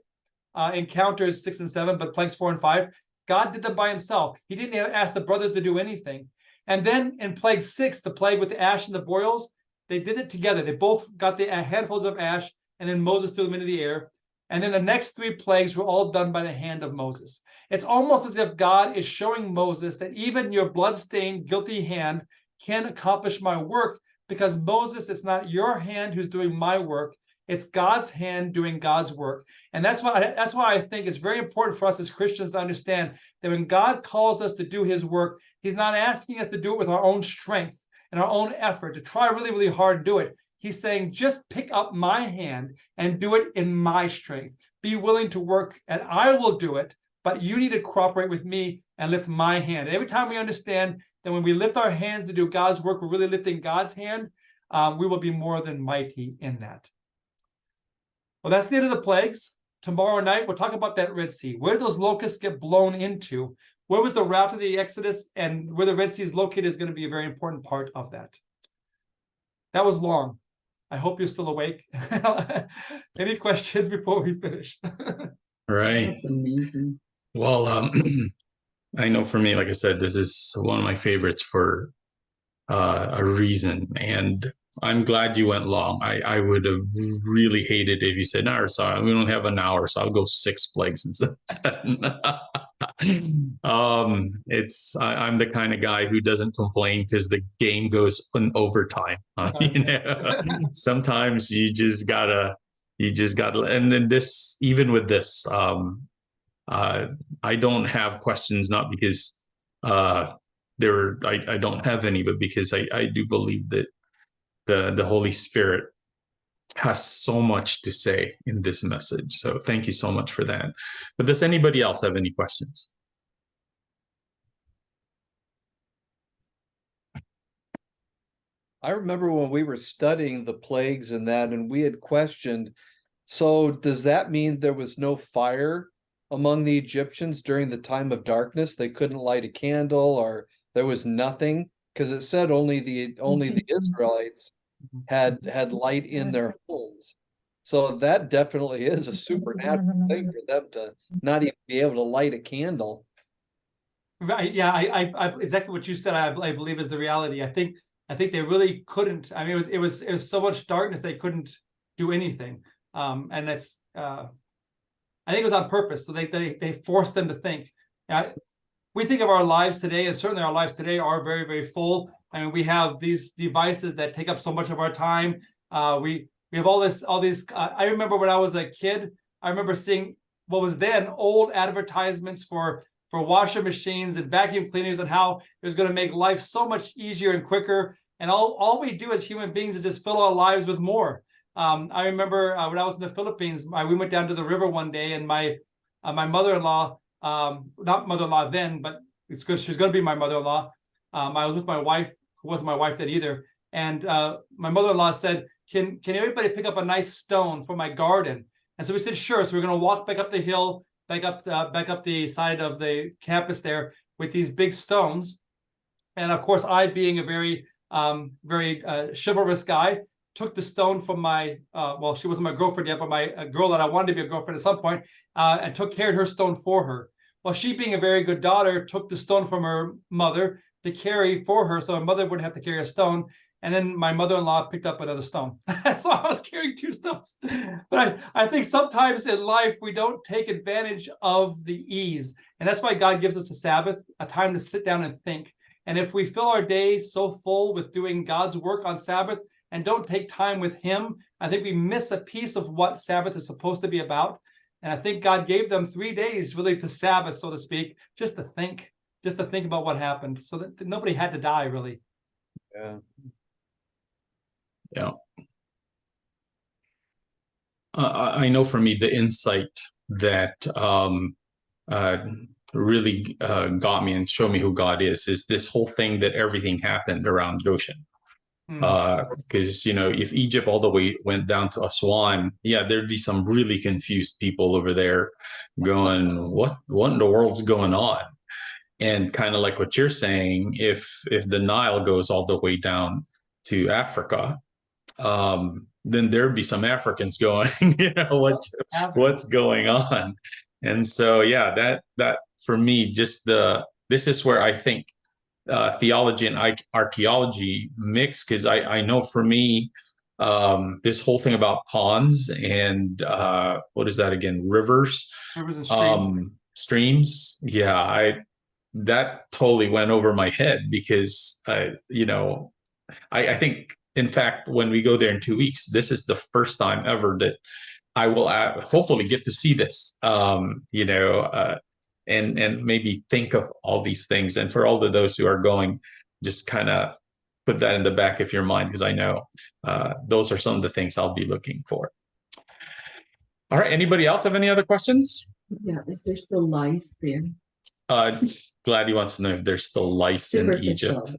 S2: encounters 6 and 7, but plagues 4 and 5, God did them by himself. He didn't ask the brothers to do anything. And then in plague 6, the plague with the ash and the boils, they did it together. They both got the handfuls of ash, and then Moses threw them into the air. And then the next 3 plagues were all done by the hand of Moses. It's almost as if God is showing Moses that even your bloodstained, guilty hand can accomplish my work, because Moses, it's not your hand who's doing my work. It's God's hand doing God's work. And that's why I think it's very important for us as Christians to understand that when God calls us to do his work, he's not asking us to do it with our own strength and our own effort, to try really, really hard to do it. He's saying, just pick up my hand and do it in my strength. Be willing to work and I will do it, but you need to cooperate with me and lift my hand. And every time we understand that when we lift our hands to do God's work, we're really lifting God's hand, we will be more than mighty in that. Well, that's the end of the plagues. Tomorrow night, we'll talk about that Red Sea. Where did those locusts get blown into? Where was the route of the Exodus? And where the Red Sea is located is going to be a very important part of that. That was long. I hope you're still awake. Any questions before we finish?
S1: Right. Well, I know for me, like I said, this is one of my favorites for a reason. And I'm glad you went long. I would have really hated if you said, no, sorry, we don't have an hour, so I'll go 6 plagues instead. I'm the kind of guy who doesn't complain because the game goes in overtime. Sometimes you just gotta, and then this, even with this, I don't have questions, not because I don't have any, but because I do believe that the Holy Spirit has so much to say in this message. So thank you so much for that. But does anybody else have any questions?
S3: I remember when we were studying the plagues and that, and we had questioned, so does that mean there was no fire among the Egyptians during the time of darkness? They couldn't light a candle, or there was nothing? Because it said only the Israelites had light in their homes. So that definitely is a supernatural thing for them to not even be able to light a candle.
S2: Right. Yeah. I exactly what you said. I believe is the reality. I think they really couldn't. I mean, it was so much darkness they couldn't do anything. And that's I think it was on purpose. So they forced them to think. We think of our lives today, and certainly our lives today are very, very full. I mean, we have these devices that take up so much of our time. We have all these. I remember when I was a kid, I remember seeing what was then old advertisements for washing machines and vacuum cleaners, and how it was going to make life so much easier and quicker. And all we do as human beings is just fill our lives with more. I remember when I was in the Philippines, we went down to the river one day, and my mother-in-law, not mother-in-law then, but it's good, she's going to be my mother-in-law. I was with my wife, who wasn't my wife then either, and my mother-in-law said, can everybody pick up a nice stone for my garden? And so we said, sure. So we're going to walk back up the hill, back up the side of the campus there with these big stones. And of course, I, being a very chivalrous guy, took the stone from my well, she wasn't my girlfriend yet, but my girl that I wanted to be a girlfriend at some point, and carried her stone for her. Well, she, being a very good daughter, took the stone from her mother to carry for her, so her mother wouldn't have to carry a stone. And then my mother-in-law picked up another stone. So I was carrying two stones. But I think sometimes in life we don't take advantage of the ease. And that's why God gives us a Sabbath, a time to sit down and think. And if we fill our days so full with doing God's work on Sabbath and don't take time with him, I think we miss a piece of what Sabbath is supposed to be about. And I think God gave them 3 days really to Sabbath, so to speak, just to think about what happened, so that nobody had to die, really.
S3: Yeah.
S1: Yeah. I know for me, the insight that really got me and showed me who God is this whole thing that everything happened around Goshen. Because, if Egypt all the way went down to Aswan, yeah, there'd be some really confused people over there going, what in the world's going on? And kind of like what you're saying, if the Nile goes all the way down to Africa, then there'd be some Africans going, what's going on? And so, yeah, that for me, this is where I think theology and archaeology mix, because I know for me, this whole thing about ponds and what is that again? Rivers
S2: and streams.
S1: Streams. Yeah, that totally went over my head, because I think, in fact, when we go there in 2 weeks, this is the first time ever that I will hopefully get to see this, and maybe think of all these things. And for all of those who are going, just kind of put that in the back of your mind, because I know those are some of the things I'll be looking for. All right. Anybody else have any other questions?
S4: Yeah. Is there still lice there?
S1: Gladdy wants to know if there's still lice in Egypt.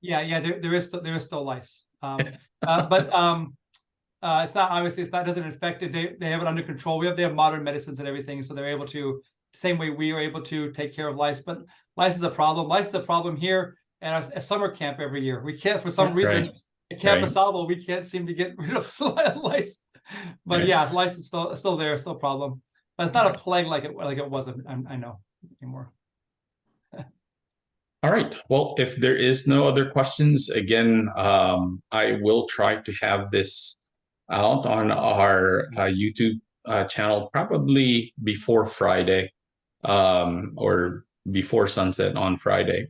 S2: Yeah, there is still lice. But it's not, obviously, it doesn't infect it. They have it under control. They have modern medicines and everything, so they're able to, same way we are able to take care of lice. But lice is a problem. Lice is a problem here at a summer camp every year. We can't, for some reason, at Camp Asabo, we can't seem to get rid of lice. But yeah, lice is still there, still a problem. But it's not a plague like it was. I know anymore.
S1: All right. Well, if there is no other questions, again, I will try to have this out on our YouTube channel probably before Friday. or before sunset on Friday.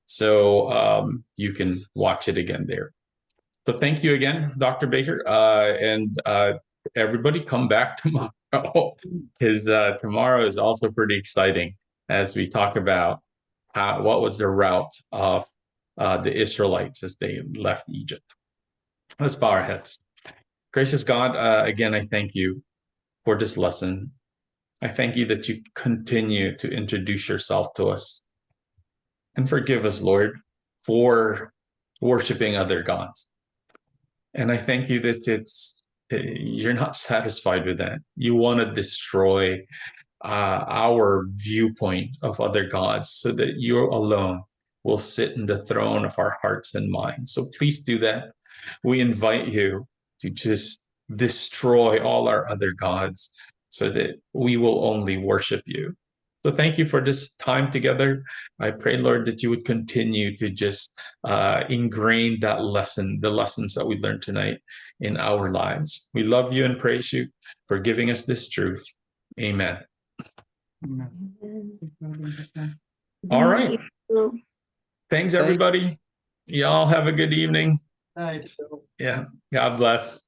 S1: So you can watch it again there. So thank you again, Dr. Baker. And everybody come back tomorrow, because tomorrow is also pretty exciting as we talk about what was the route of the Israelites as they left Egypt. Let's bow our heads. Gracious God, again, I thank you for this lesson. I thank you that you continue to introduce yourself to us. And forgive us, Lord, for worshiping other gods. And I thank you that you're not satisfied with that. You want to destroy our viewpoint of other gods so that you alone will sit in the throne of our hearts and minds. So please do that. We invite you to just destroy all our other gods so that we will only worship you. So thank you for this time together. I pray, Lord, that you would continue to just ingrain that lesson, the lessons that we learned tonight in our lives. We love you and praise you for giving us this truth. Amen. All right. Thanks, everybody. Y'all have a good evening.
S2: Night.
S1: Yeah. God bless.